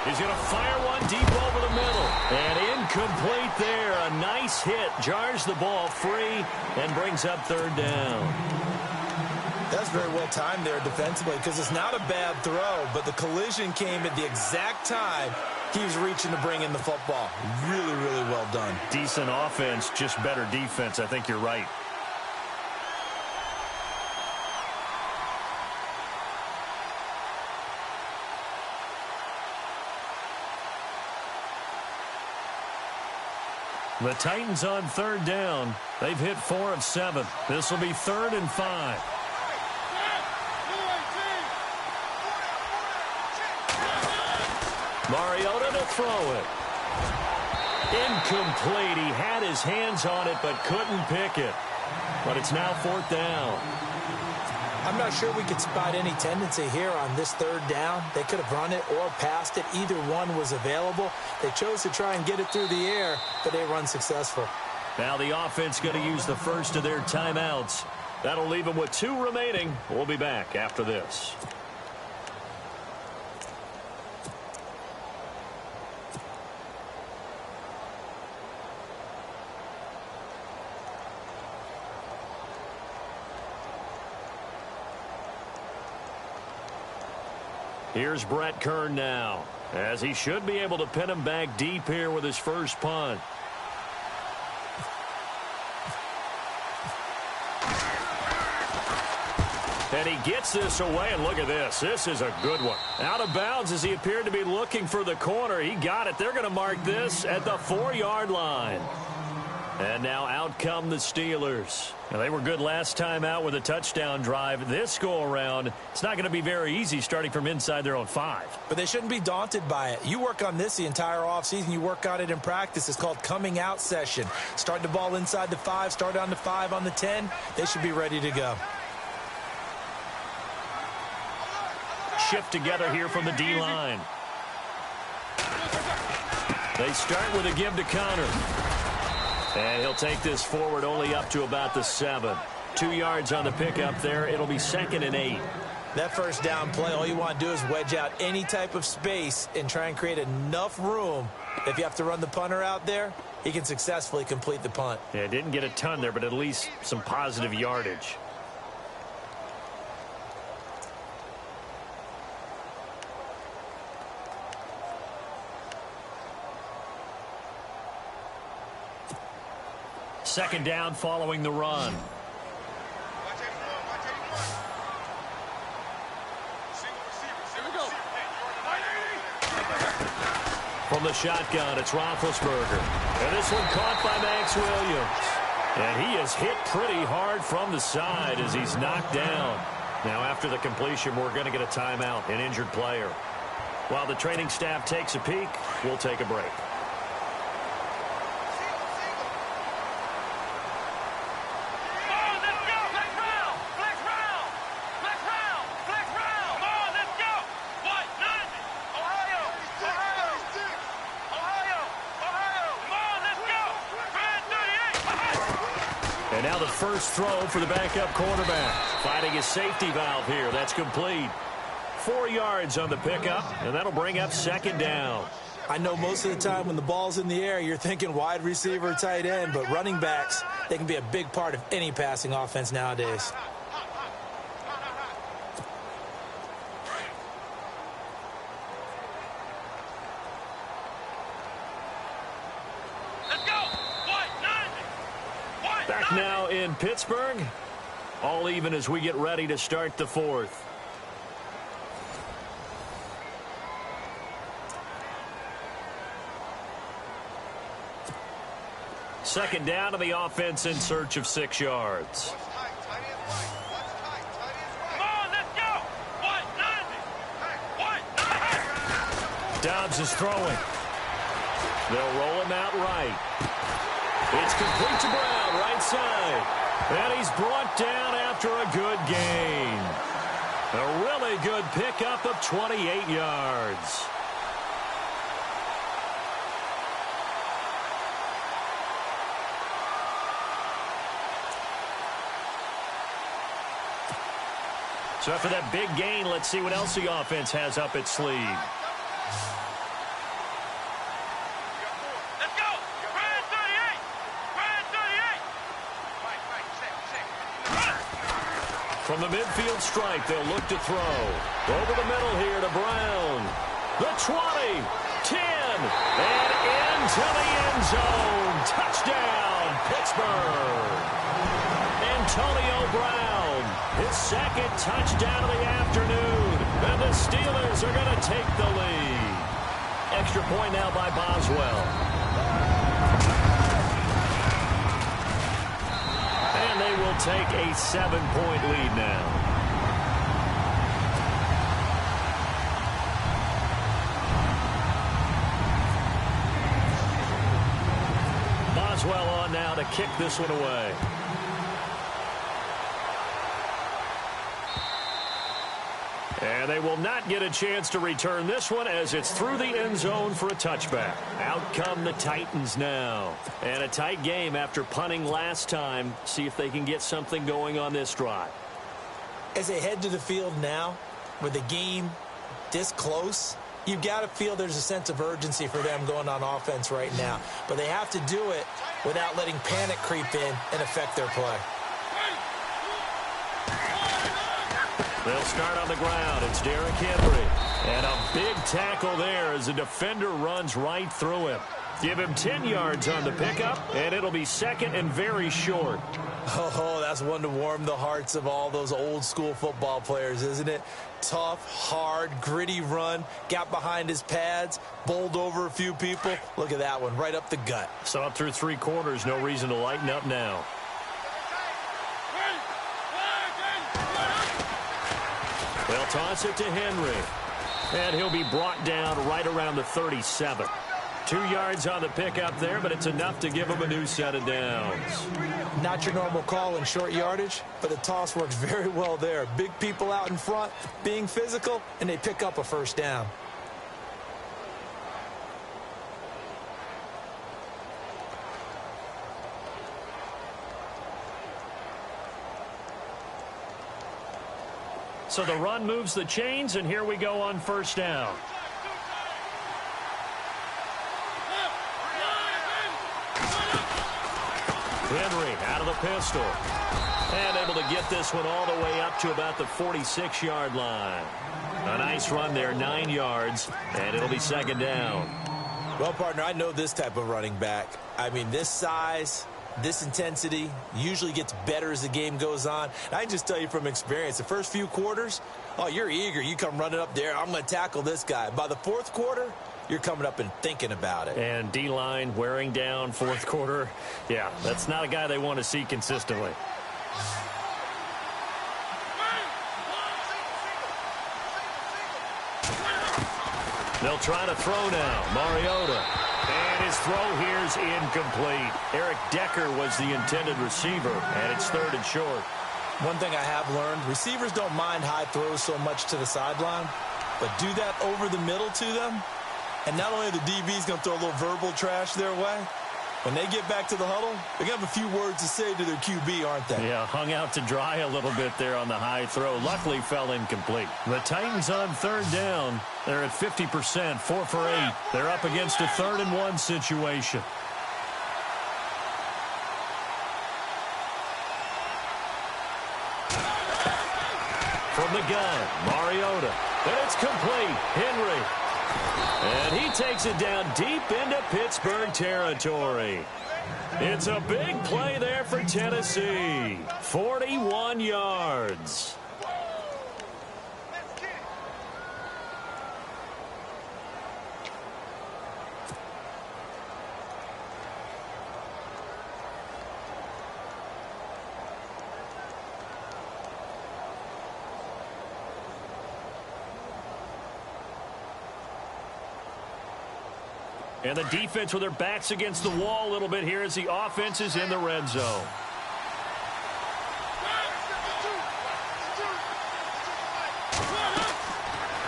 S2: He's going to fire one deep over the middle. And incomplete there. A nice hit. Jars the ball free and brings up third down.
S5: That's very well timed there defensively, because it's not a bad throw, but the collision came at the exact time he was reaching to bring in the football. Really, really well done.
S2: Decent offense, just better defense. I think you're right. The Titans on third down. They've hit 4 of 7. This will be 3rd and 5. Mariota to throw it. Incomplete. He had his hands on it but couldn't pick it. But it's now 4th down.
S3: I'm not sure we could spot any tendency here on this third down. They could have run it or passed it. Either one was available. They chose to try and get it through the air, but they were unsuccessful.
S2: Now the offense going to use the first of their timeouts. That'll leave them with 2 remaining. We'll be back after this. Here's Brett Kern now, as he should be able to pin him back deep here with his first punt. And he gets this away, and look at this. This is a good one. Out of bounds as he appeared to be looking for the corner. He got it. They're going to mark this at the 4-yard line. And now out come the Steelers. Now, they were good last time out with a touchdown drive. This go-around, it's not going to be very easy starting from inside their own 5.
S3: But they shouldn't be daunted by it. You work on this the entire offseason. You work on it in practice. It's called coming out session. Start the ball inside the 5, start on the 5, on the 10. They should be ready to go.
S2: Shift together here from the D-line. They start with a give to Connor. And he'll take this forward only up to about the 7. 2 yards on the pickup there. It'll be 2nd and 8.
S5: That first down play, all you want to do is wedge out any type of space and try and create enough room. If you have to run the punter out there, he can successfully complete the punt.
S2: Yeah, didn't get a ton there, but at least some positive yardage. Second down following the run. From the shotgun, it's Roethlisberger. And this one caught by Max Williams. And he is hit pretty hard from the side as he's knocked down. Now, after the completion, we're going to get a timeout, an injured player. While the training staff takes a peek, we'll take a break. And now the first throw for the backup quarterback. Finding his safety valve here. That's complete. 4 yards on the pickup, and that'll bring up 2nd down.
S5: I know most of the time when the ball's in the air, you're thinking wide receiver, tight end, but running backs, they can be a big part of any passing offense nowadays.
S2: Back now in Pittsburgh. All even as we get ready to start the 4th. Second down to the offense in search of 6 yards. Dobbs is throwing. They'll roll him out right. It's complete to Brown, right side. And he's brought down after a good gain. A really good pickup of 28 yards. So after that big gain, let's see what else the offense has up its sleeve. From the midfield stripe, they'll look to throw. Over the middle here to Brown. The 20, 10, and into the end zone. Touchdown, Pittsburgh. Antonio Brown, his 2nd touchdown of the afternoon. And the Steelers are going to take the lead. Extra point now by Boswell. And they will take a 7-point lead now. Boswell on now to kick this one away. And they will not get a chance to return this one as it's through the end zone for a touchback. Out come the Titans now. And a tight game after punting last time. See if they can get something going on this drive.
S5: As they head to the field now, with the game this close, you've got to feel there's a sense of urgency for them going on offense right now. But they have to do it without letting panic creep in and affect their play.
S2: They'll start on the ground. It's Derrick Henry. And a big tackle there as the defender runs right through him. Give him 10 yards on the pickup, and it'll be 2nd and very short.
S5: Oh, that's one to warm the hearts of all those old school football players, isn't it? Tough, hard, gritty run. Got behind his pads, bowled over a few people. Look at that one, right up the gut.
S2: So up through 3 quarters, no reason to lighten up now. They'll toss it to Henry. And he'll be brought down right around the 37. 2 yards on the pickup there, but it's enough to give him a new set of downs.
S5: Not your normal call in short yardage, but the toss works very well there. Big people out in front, being physical, and they pick up a first down.
S2: So the run moves the chains, and here we go on first down. Henry out of the pistol. And able to get this one all the way up to about the 46-yard line. A nice run there, 9 yards, and it'll be second down.
S5: Well, partner, I know this type of running back. I mean, this size, this intensity usually gets better as the game goes on. And I can just tell you from experience, the first few quarters, oh, you're eager. You come running up there, I'm going to tackle this guy. By the fourth quarter, you're coming up and thinking about it.
S2: And D-line wearing down fourth quarter. Yeah, that's not a guy they want to see consistently. They'll try to throw now. Mariota. And his throw here's incomplete. Eric Decker was the intended receiver, and it's third and short.
S5: One thing I have learned, receivers don't mind high throws so much to the sideline, but do that over the middle to them, and not only are the DBs going to throw a little verbal trash their way, when they get back to the huddle, they're going to have a few words to say to their QB, aren't they?
S2: Yeah, hung out to dry a little bit there on the high throw. Luckily fell incomplete. The Titans on third down. They're at 50%, 4 for 8. They're up against a 3rd and 1 situation. From the gun, Mariota. And it's complete. Henry. And he takes it down deep into Pittsburgh territory. It's a big play there for Tennessee. 41 yards. And the defense with their backs against the wall a little bit here as the offense is in the red zone.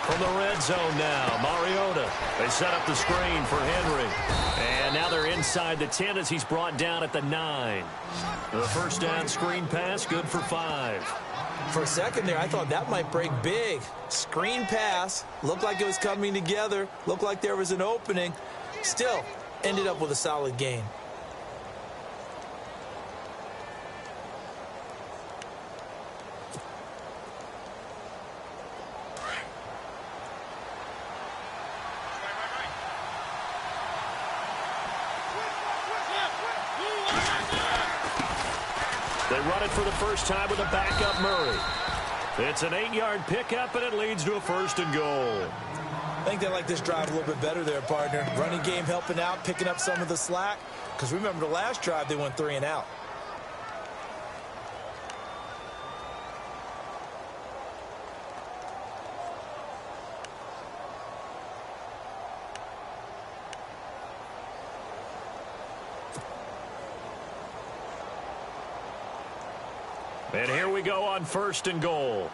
S2: From the red zone now, Mariota. They set up the screen for Henry. And now they're inside the 10 as he's brought down at the 9. The first down screen pass, good for 5.
S5: For a second there, I thought that might break big. Screen pass, looked like it was coming together, looked like there was an opening. Still, ended up with a solid gain.
S2: They run it for the first time with a backup Murray. It's an 8-yard pickup, and it leads to a 1st and goal.
S5: I think they like this drive a little bit better there, partner. Running game helping out, picking up some of the slack. Because remember, the last drive, they went 3 and out.
S2: And here we go on 1st and goal.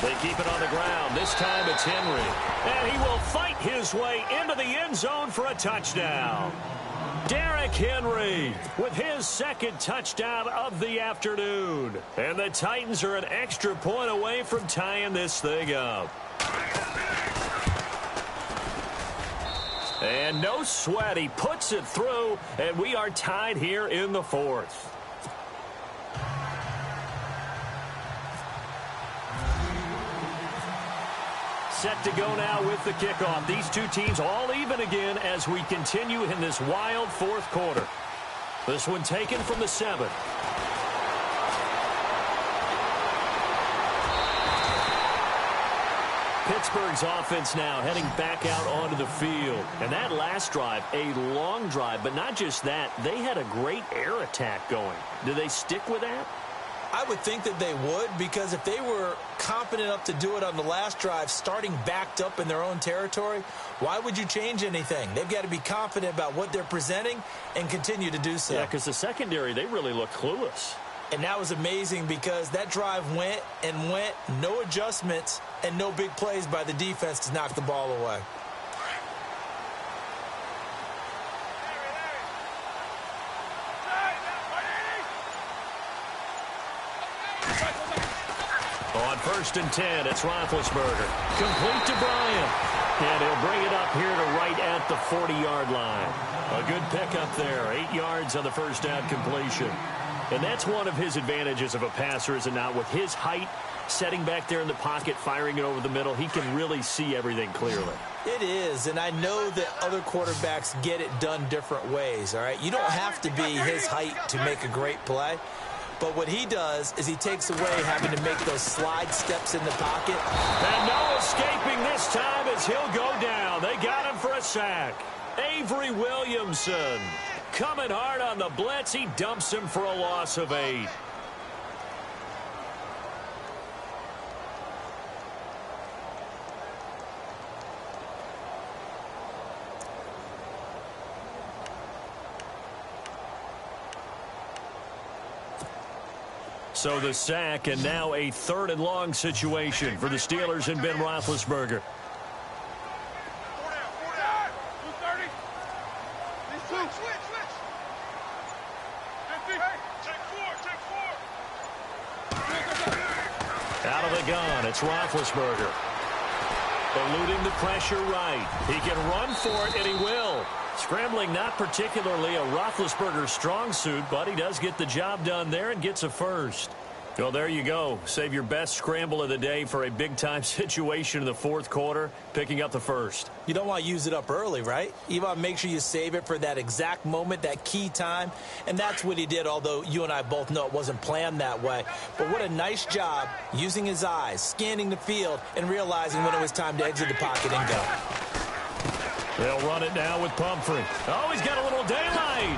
S2: They keep it on the ground. This time it's Henry. And he will fight his way into the end zone for a touchdown. Derrick Henry with his 2nd touchdown of the afternoon. And the Titans are an extra point away from tying this thing up. And no sweat. He puts it through, and we are tied here in the 4th. Set to go now with the kickoff. These two teams all even again as we continue in this wild 4th quarter. This one taken from the 7. Pittsburgh's offense now heading back out onto the field. And that last drive, a long drive, but not just that, they had a great air attack going. Do they stick with that?
S5: I would think that they would, because if they were confident enough to do it on the last drive, starting backed up in their own territory, why would you change anything? They've got to be confident about what they're presenting and continue to do so.
S2: Yeah, because the secondary, they really look clueless.
S5: And that was amazing because that drive went and went, no adjustments, and no big plays by the defense to knock the ball away.
S2: On 1st and 10, it's Roethlisberger. Complete to Bryant. And he'll bring it up here to right at the 40-yard line. A good pickup there. 8 yards on the first down completion. And that's one of his advantages of a passer, is it not? With his height, setting back there in the pocket, firing it over the middle, he can really see everything clearly.
S5: It is, and I know that other quarterbacks get it done different ways, all right? You don't have to be his height to make a great play. But what he does is he takes away having to make those slide steps in the pocket.
S2: And no escaping this time as he'll go down. They got him for a sack. Avery Williamson coming hard on the blitz. He dumps him for a loss of 8. So the sack, and now a 3rd and long situation for the Steelers and Ben Roethlisberger.
S4: 4 down. 230. Switch. Take 4.
S2: Out of the gun, it's Roethlisberger. Eluding the pressure right. He can run for it, and he will. Scrambling, not particularly a Roethlisberger strong suit, but he does get the job done there and gets a first. Well, there you go. Save your best scramble of the day for a big-time situation in the 4th quarter, picking up the first.
S5: You don't want to use it up early, right? You want to make sure you save it for that exact moment, that key time. And that's what he did, although you and I both know it wasn't planned that way. But what a nice job using his eyes, scanning the field, and realizing when it was time to exit the pocket and go.
S2: They'll run it now with Pumphrey. Oh, he's got a little daylight.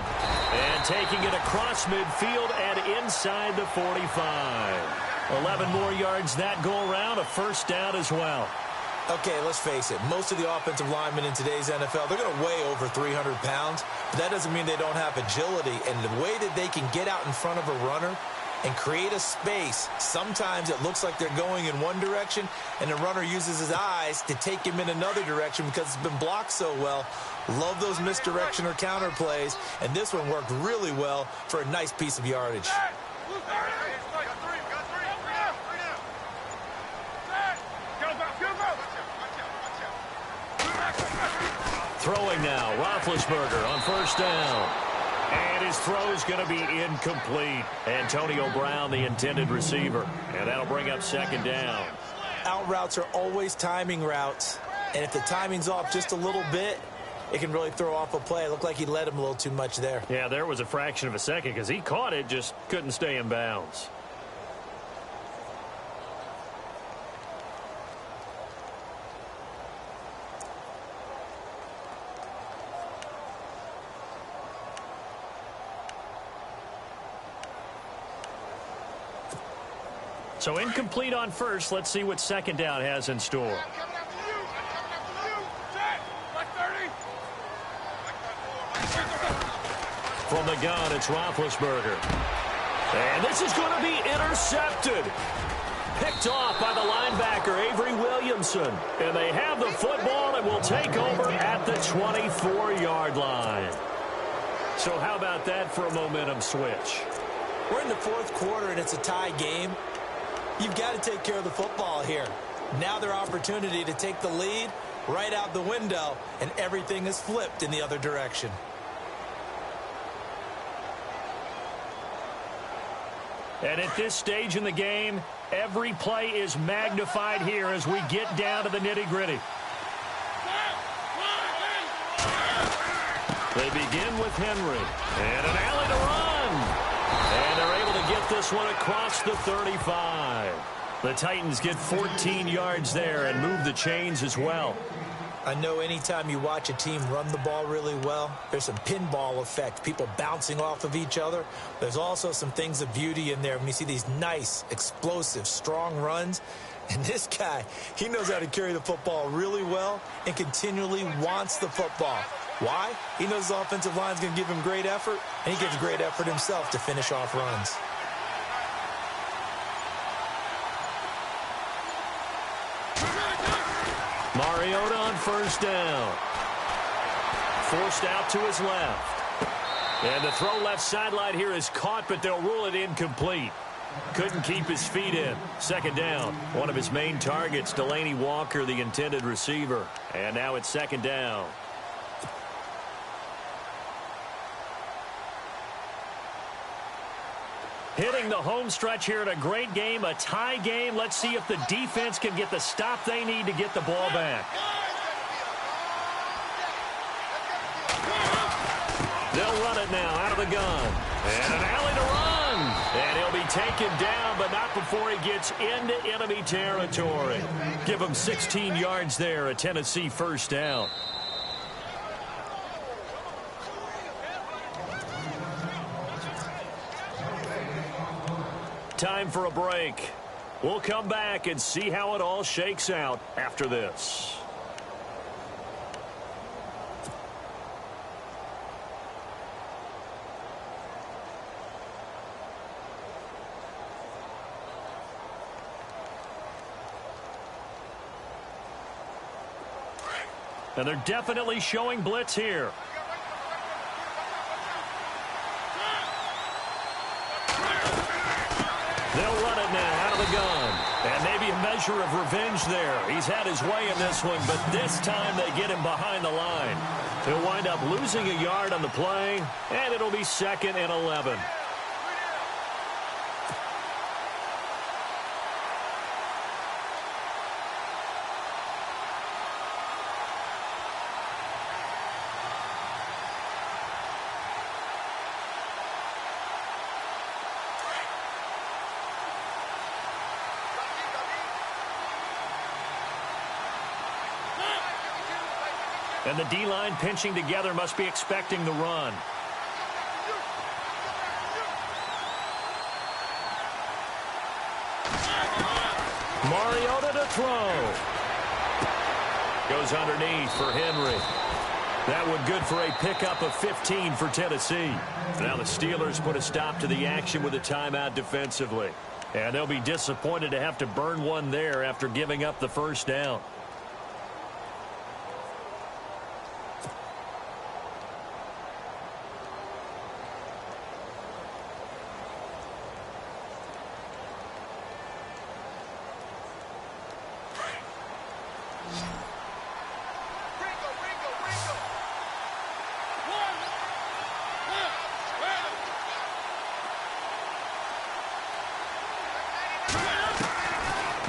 S2: And taking it across midfield and inside the 45. 11 more yards that go around, a first down as well.
S5: Okay, let's face it. Most of the offensive linemen in today's NFL, they're going to weigh over 300 pounds. But that doesn't mean they don't have agility. And the way that they can get out in front of a runner and create a space, sometimes it looks like they're going in one direction, and the runner uses his eyes to take him in another direction because it's been blocked so well. Love those misdirection or counter plays, and this one worked really well for a nice piece of yardage.
S2: Throwing now, Roethlisberger on 1st down. And his throw is going to be incomplete. Antonio Brown, the intended receiver. And that'll bring up 2nd down.
S5: Out routes are always timing routes. And if the timing's off just a little bit, it can really throw off a play. It looked like he led him a little too much there.
S2: Yeah, there was a fraction of a second because he caught it, just couldn't stay in bounds. So incomplete on 1st. Let's see what 2nd down has in store. From the gun, it's Roethlisberger. And this is going to be intercepted. Picked off by the linebacker, Avery Williamson. And they have the football and will take over at the 24-yard line. So how about that for a momentum switch?
S5: We're in the 4th quarter, and it's a tie game. You've got to take care of the football here. Now their opportunity to take the lead right out the window, and everything is flipped in the other direction.
S2: And at this stage in the game, every play is magnified here as we get down to the nitty-gritty. They begin with Henry. And an alley to run. And they're able to get this one across the 35. The Titans get 14 yards there and move the chains as well.
S5: I know anytime you watch a team run the ball really well, there's some pinball effect, people bouncing off of each other. There's also some things of beauty in there when you see these nice, explosive, strong runs. And this guy, he knows how to carry the football really well and continually wants the football. Why? He knows the offensive line is going to give him great effort, and he gives great effort himself to finish off runs.
S2: Mariota on 1st down. Forced out to his left. And the throw left sideline here is caught, but they'll rule it incomplete. Couldn't keep his feet in. Second down. One of his main targets, Delaney Walker, the intended receiver. And now it's second down. Hitting the home stretch here in a great game, a tie game. Let's see if the defense can get the stop they need to get the ball back. They'll run it now out of the gun. And an alley to run. And he'll be taken down, but not before he gets into enemy territory. Give him 16 yards there, a Tennessee first down. Time for a break. We'll come back and see how it all shakes out after this. And they're definitely showing blitz here. They'll run it now out of the gun. And maybe a measure of revenge there. He's had his way in this one, but this time they get him behind the line. He'll wind up losing a yard on the play, and it'll be 2nd and 11. And the D-line pinching together must be expecting the run. Mariota to throw. Goes underneath for Henry. That one good for a pickup of 15 for Tennessee. Now the Steelers put a stop to the action with a timeout defensively. And they'll be disappointed to have to burn one there after giving up the first down.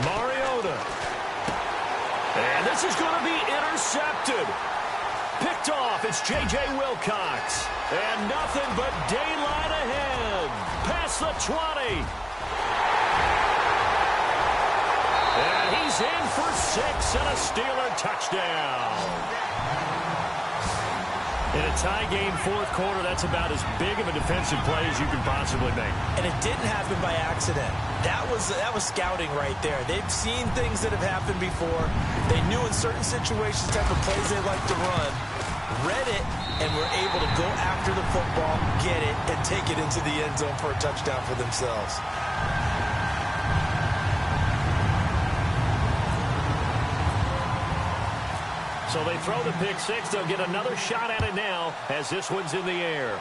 S2: Mariota. And this is going to be intercepted. Picked off. It's J.J. Wilcox. And nothing but daylight ahead. Past the 20. And he's in for 6 and a Steeler touchdown. In a tie game, fourth quarter, that's about as big of a defensive play as you can possibly make.
S5: And it didn't happen by accident. That was scouting right there. They've seen things that have happened before. They knew in certain situations the type of plays they like to run, read it, and were able to go after the football, get it, and take it into the end zone for a touchdown for themselves.
S2: So they throw the pick six. They'll get another shot at it now as this one's in the air.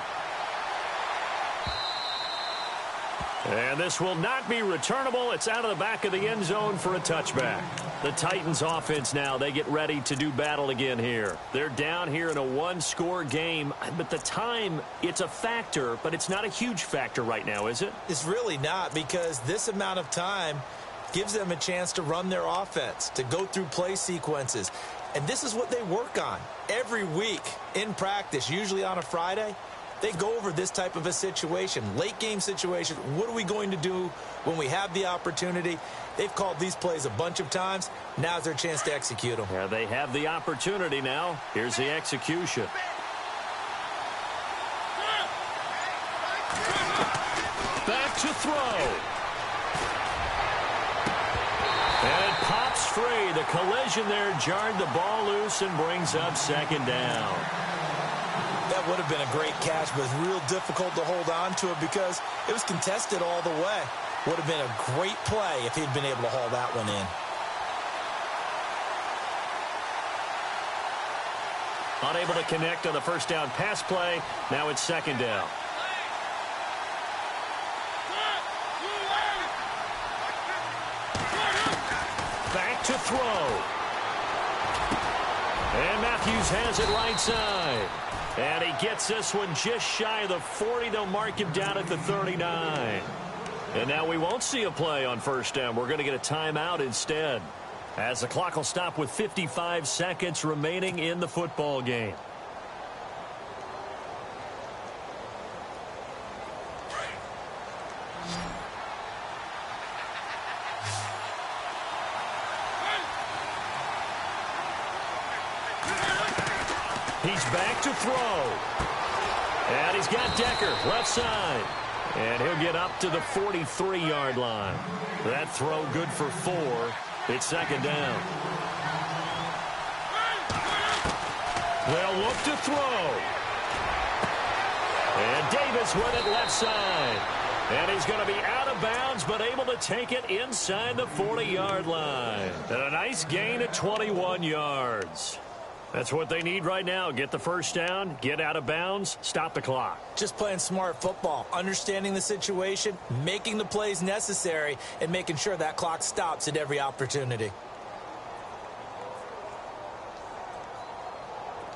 S2: And this will not be returnable. It's out of the back of the end zone for a touchback. The Titans offense now, they get ready to do battle again here. They're down here in a one-score game, but the time, it's a factor, but it's not a huge factor right now, is it?
S5: It's really not, because this amount of time gives them a chance to run their offense, to go through play sequences. And this is what they work on every week in practice, usually on a Friday. They go over this type of a situation, late game situation. What are we going to do when we have the opportunity? They've called these plays a bunch of times. Now's their chance to execute them.
S2: Yeah, they have the opportunity now. Here's the execution. Back to throw. And it pops free. The collision there jarred the ball loose and brings up second down.
S5: That would have been a great catch, but it's real difficult to hold on to it because it was contested all the way. Would have been a great play if he'd been able to haul that one in.
S2: Unable to connect on the first down pass play. Now it's second down. to throw. And Matthews has it right side. And he gets this one just shy of the 40. They'll mark him down at the 39. And now we won't see a play on first down. We're going to get a timeout instead, as the clock will stop with 55 seconds remaining in the football game. He's back to throw. And he's got Decker left side. And he'll get up to the 43-yard line. That throw good for 4. It's second down. They'll look to throw. And Davis with it left side. And he's going to be out of bounds, but able to take it inside the 40-yard line. And a nice gain at 21 yards. That's what they need right now. Get the first down, get out of bounds, stop the clock.
S5: Just playing smart football, understanding the situation, making the plays necessary, and making sure that clock stops at every opportunity.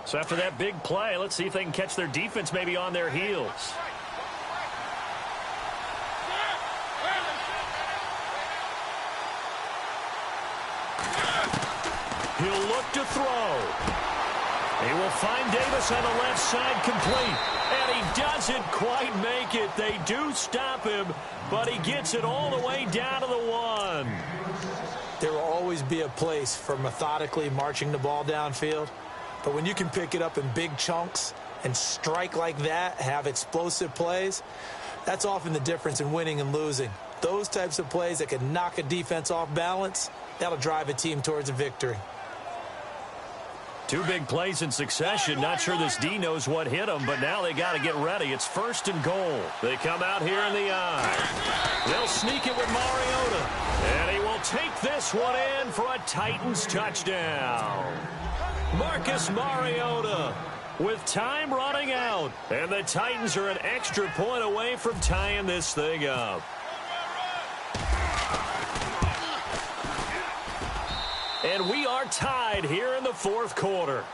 S2: So after that big play, let's see if they can catch their defense maybe on their heels. He'll look to throw. He will find Davis on the left side complete. And he doesn't quite make it. They do stop him, but he gets it all the way down to the 1.
S5: There will always be a place for methodically marching the ball downfield. But when you can pick it up in big chunks and strike like that, have explosive plays, that's often the difference in winning and losing. Those types of plays that can knock a defense off balance, that'll drive a team towards a victory.
S2: 2 big plays in succession. Not sure this D knows what hit them, but now they got to get ready. It's first and goal. They come out here in the eye. They'll sneak it with Mariota. And he will take this one in for a Titans touchdown. Marcus Mariota with time running out. And the Titans are an extra point away from tying this thing up. And we are tied here in the 4th quarter.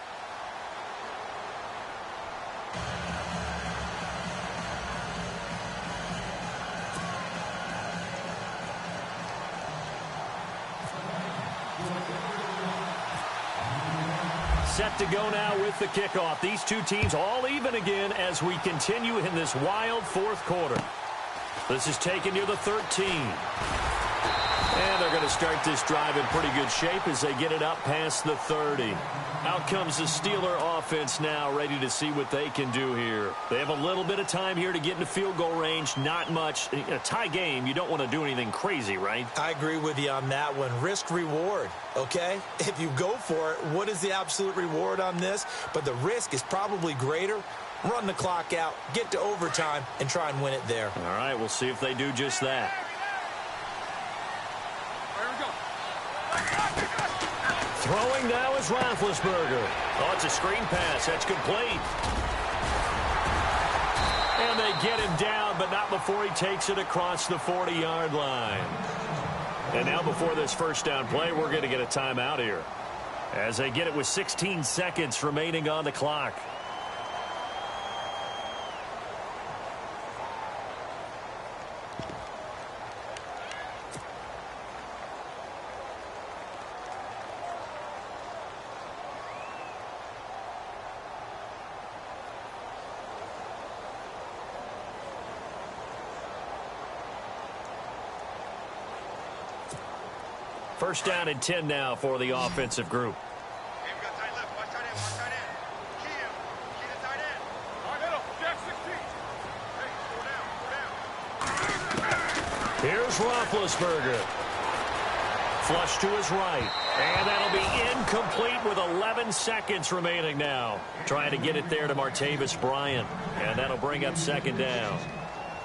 S2: Set to go now with the kickoff. These two teams all even again as we continue in this wild 4th quarter. This is taken near the 13. And they're going to start this drive in pretty good shape as they get it up past the 30. Out comes the Steeler offense now, ready to see what they can do here. They have a little bit of time here to get into field goal range, not much. In a tie game, you don't want to do anything crazy, right?
S5: I agree with you on that one. Risk-reward, okay? If you go for it, what is the absolute reward on this? But the risk is probably greater. Run the clock out, get to overtime, and try and win it there.
S2: All right, we'll see if they do just that. Throwing now is Roethlisberger. Oh, it's a screen pass. That's complete. And they get him down, but not before he takes it across the 40-yard line. And now before this first down play, we're going to get a timeout here, as they get it with 16 seconds remaining on the clock. First down and 10 now for the offensive group. Here's Roethlisberger. Flush to his right. And that'll be incomplete with 11 seconds remaining now. Trying to get it there to Martavis Bryant. And that'll bring up second down.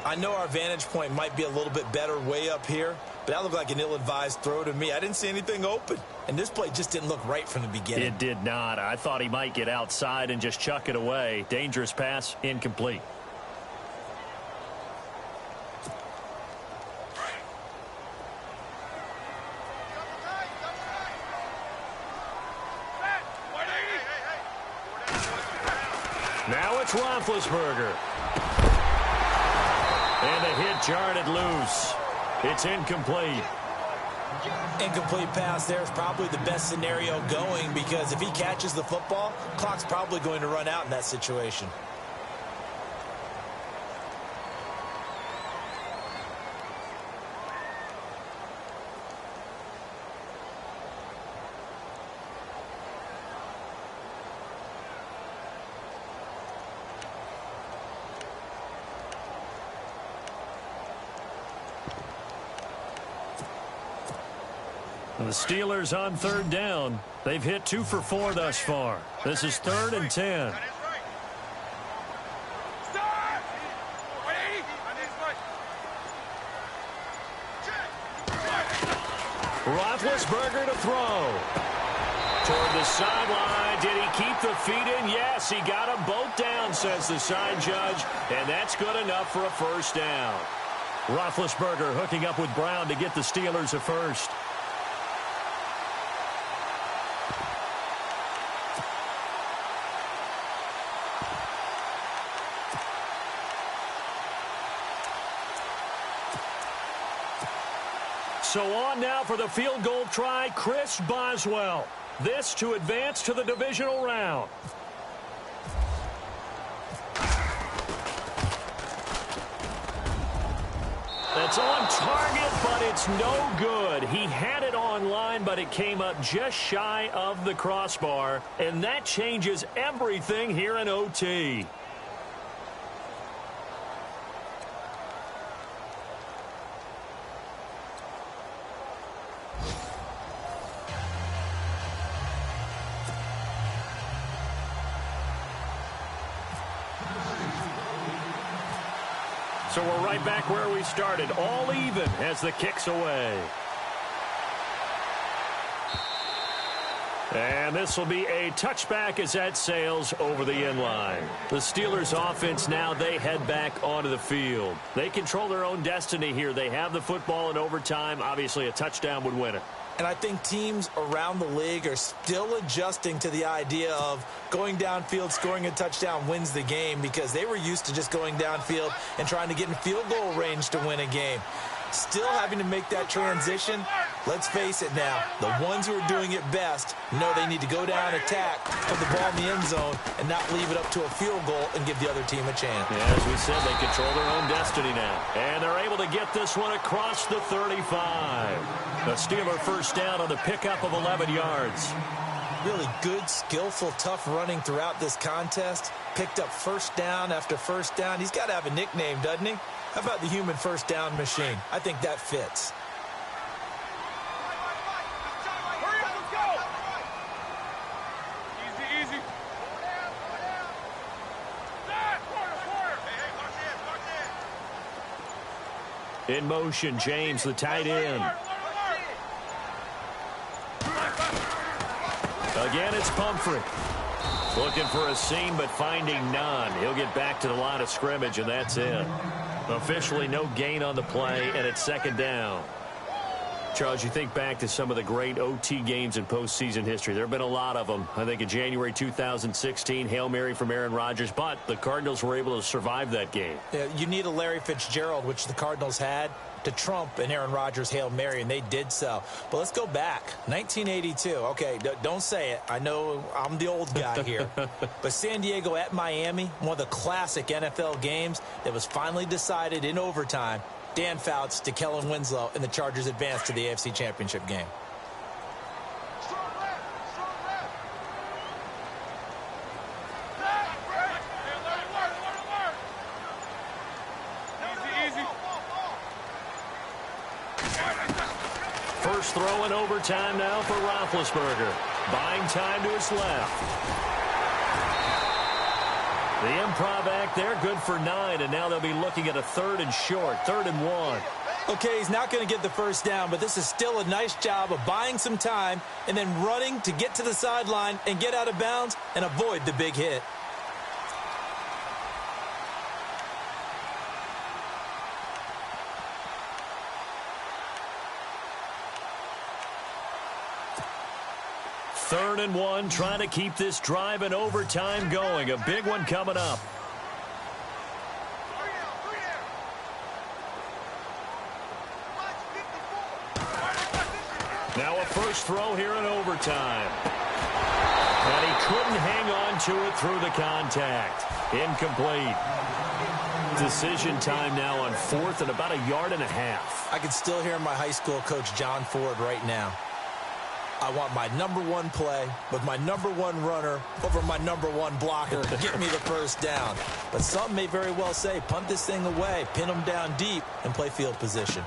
S5: I know our vantage point might be a little bit better way up here, but that looked like an ill-advised throw to me. I didn't see anything open, and this play just didn't look right from the beginning.
S2: It did not. I thought he might get outside and just chuck it away. Dangerous pass, incomplete. Now it's Roethlisberger. And the hit jarred it loose. It's incomplete.
S5: Incomplete pass there is probably the best scenario going, because if he catches the football, clock's probably going to run out in that situation.
S2: The Steelers on third down. They've hit 2 for 4 thus far. This is 3rd and 10. Roethlisberger to throw. Toward the sideline. Did he keep the feet in? Yes, he got them both down, says the side judge. And that's good enough for a first down. Roethlisberger hooking up with Brown to get the Steelers a first. So on now for the field goal try, Chris Boswell. This to advance to the divisional round. That's on target, but it's no good. He had it on line, but it came up just shy of the crossbar, and that changes everything here in OT. So we're right back where we started, all even as the kick's away. And this will be a touchback as that sails over the end line. The Steelers offense now, they head back onto the field. They control their own destiny here. They have the football in overtime. Obviously, a touchdown would win it.
S5: And I think teams around the league are still adjusting to the idea of going downfield, scoring a touchdown wins the game, because they were used to just going downfield and trying to get in field goal range to win a game. Still having to make that transition. Let's face it now, the ones who are doing it best know they need to go down, attack, put the ball in the end zone, and not leave it up to a field goal and give the other team a chance.
S2: Yeah, as we said, they control their own destiny now. And they're able to get this one across the 35. The Steeler first down on the pickup of 11 yards.
S5: Really good, skillful, tough running throughout this contest. Picked up first down after first down. He's got to have a nickname, doesn't he? How about the human first down machine? I think that fits.
S4: Hurry up, let's go! Easy, easy. Corner.
S2: In motion, James, the tight end. Again, it's Pumphrey. Looking for a seam, but finding none. He'll get back to the line of scrimmage, and that's it. Officially no gain on the play, and it's second down. Charles, you think back to some of the great OT games in postseason history. There have been a lot of them. I think in January 2016, Hail Mary from Aaron Rodgers, but the Cardinals were able to survive that game.
S5: Yeah, you need a Larry Fitzgerald, which the Cardinals had, to trump an Aaron Rodgers Hail Mary, and they did so. But let's go back. 1982. Okay, don't say it. I know I'm the old guy here. But San Diego at Miami, one of the classic NFL games that was finally decided in overtime. Dan Fouts to Kellen Winslow, and the Chargers advanced to the AFC Championship game.
S2: First throw in overtime now for Roethlisberger. Buying time to his left. The improv act there, good for 9, and now they'll be looking at a 3rd and short, 3rd and 1.
S5: Okay, he's not going to get the first down, but this is still a nice job of buying some time and then running to get to the sideline and get out of bounds and avoid the big hit.
S2: 3rd and 1, trying to keep this drive in overtime going. A big one coming up. Now a first throw here in overtime. And he couldn't hang on to it through the contact. Incomplete. Decision time now on 4th and about 1.5 yards.
S5: I can still hear my high school coach, John Ford, right now. I want my #1 play with my #1 runner over my #1 blocker. Get me the first down. But some may very well say, punt this thing away, pin them down deep, and play field position.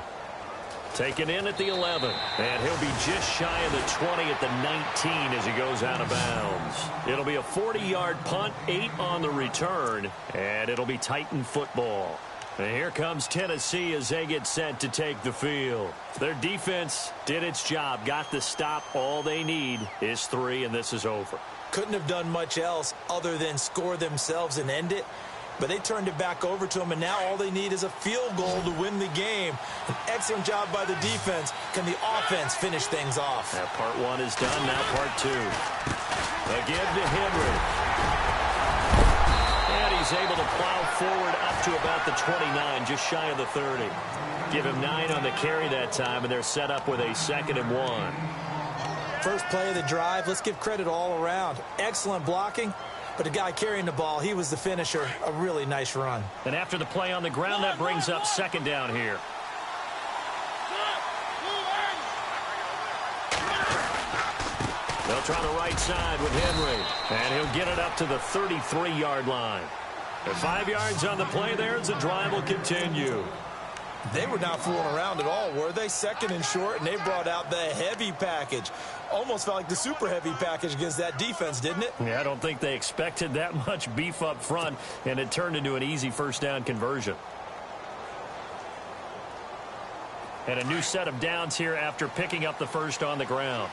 S2: Taken in at the 11, and he'll be just shy of the 20 at the 19 as he goes out of bounds. It'll be a 40-yard punt, 8 on the return, and it'll be Titan football. And here comes Tennessee as they get set to take the field. Their defense did its job, got the stop. All they need is 3, and this is over.
S5: Couldn't have done much else other than score themselves and end it. But they turned it back over to them, and now all they need is a field goal to win the game. An excellent job by the defense. Can the offense finish things off?
S2: Now part 1 is done. Now part 2. Again to Henry. And he's able to plow forward up to about the 29, just shy of the 30. Give him 9 on the carry that time, and they're set up with a 2nd and 1.
S5: First play of the drive. Let's give credit all around. Excellent blocking. But the guy carrying the ball, he was the finisher. A really nice run.
S2: And after the play on the ground, that brings up 2nd down here. They'll try the right side with Henry. And he'll get it up to the 33-yard line. And 5 yards on the play there as the drive will continue.
S5: They were not fooling around at all, were they? 2nd and short, and they brought out the heavy package. Almost felt like the super heavy package against that defense, didn't it?
S2: Yeah, I don't think they expected that much beef up front, and it turned into an easy first down conversion. And a new set of downs here after picking up the first on the ground.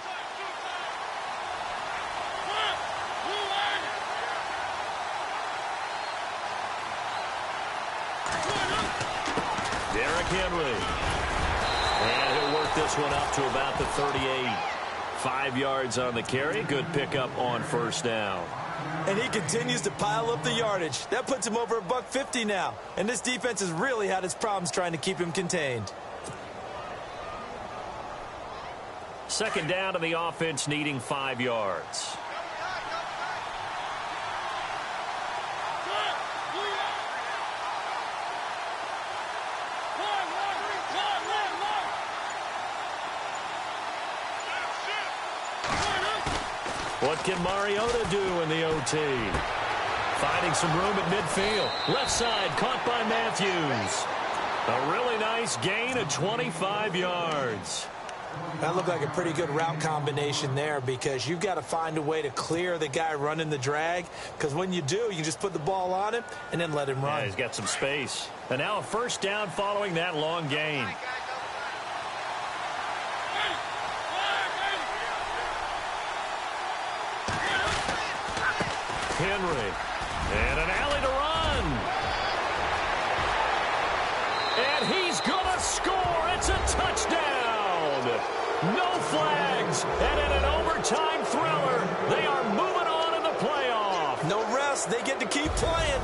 S2: Henry. And he'll work this one up to about the 38. 5 yards on the carry. Good pickup on first down.
S5: And he continues to pile up the yardage. That puts him over $150 now. And this defense has really had its problems trying to keep him contained.
S2: 2nd down to the offense, needing 5 yards. What can Mariota do in the OT? Finding some room at midfield. Left side, caught by Matthews. A really nice gain of 25 yards.
S5: That looked like a pretty good route combination there, because you've got to find a way to clear the guy running the drag, because when you do, you just put the ball on him and then let him run.
S2: Yeah, he's got some space. And now a first down following that long gain. Henry. And an alley to run. And he's going to score. It's a touchdown. No flags. And in an overtime thriller, they are moving on in the playoff.
S5: No rest. They get to keep playing.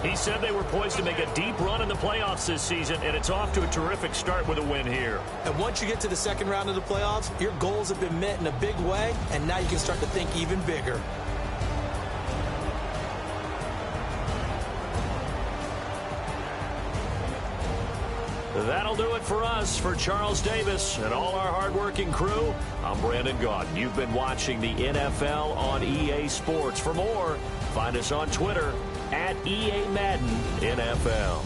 S2: He said they were poised to make a deep run in the playoffs this season, and it's off to a terrific start with a win here.
S5: And once you get to the 2nd round of the playoffs, your goals have been met in a big way, and now you can start to think even bigger.
S2: That'll do it for us. For Charles Davis and all our hardworking crew, I'm Brandon Gaudin. You've been watching the NFL on EA Sports. For more, find us on Twitter at EA Madden NFL.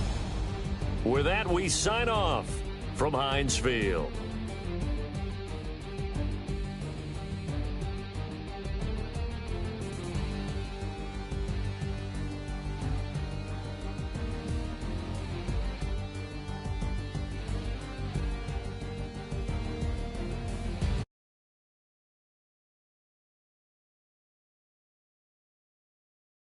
S2: With that, we sign off from Heinz Field.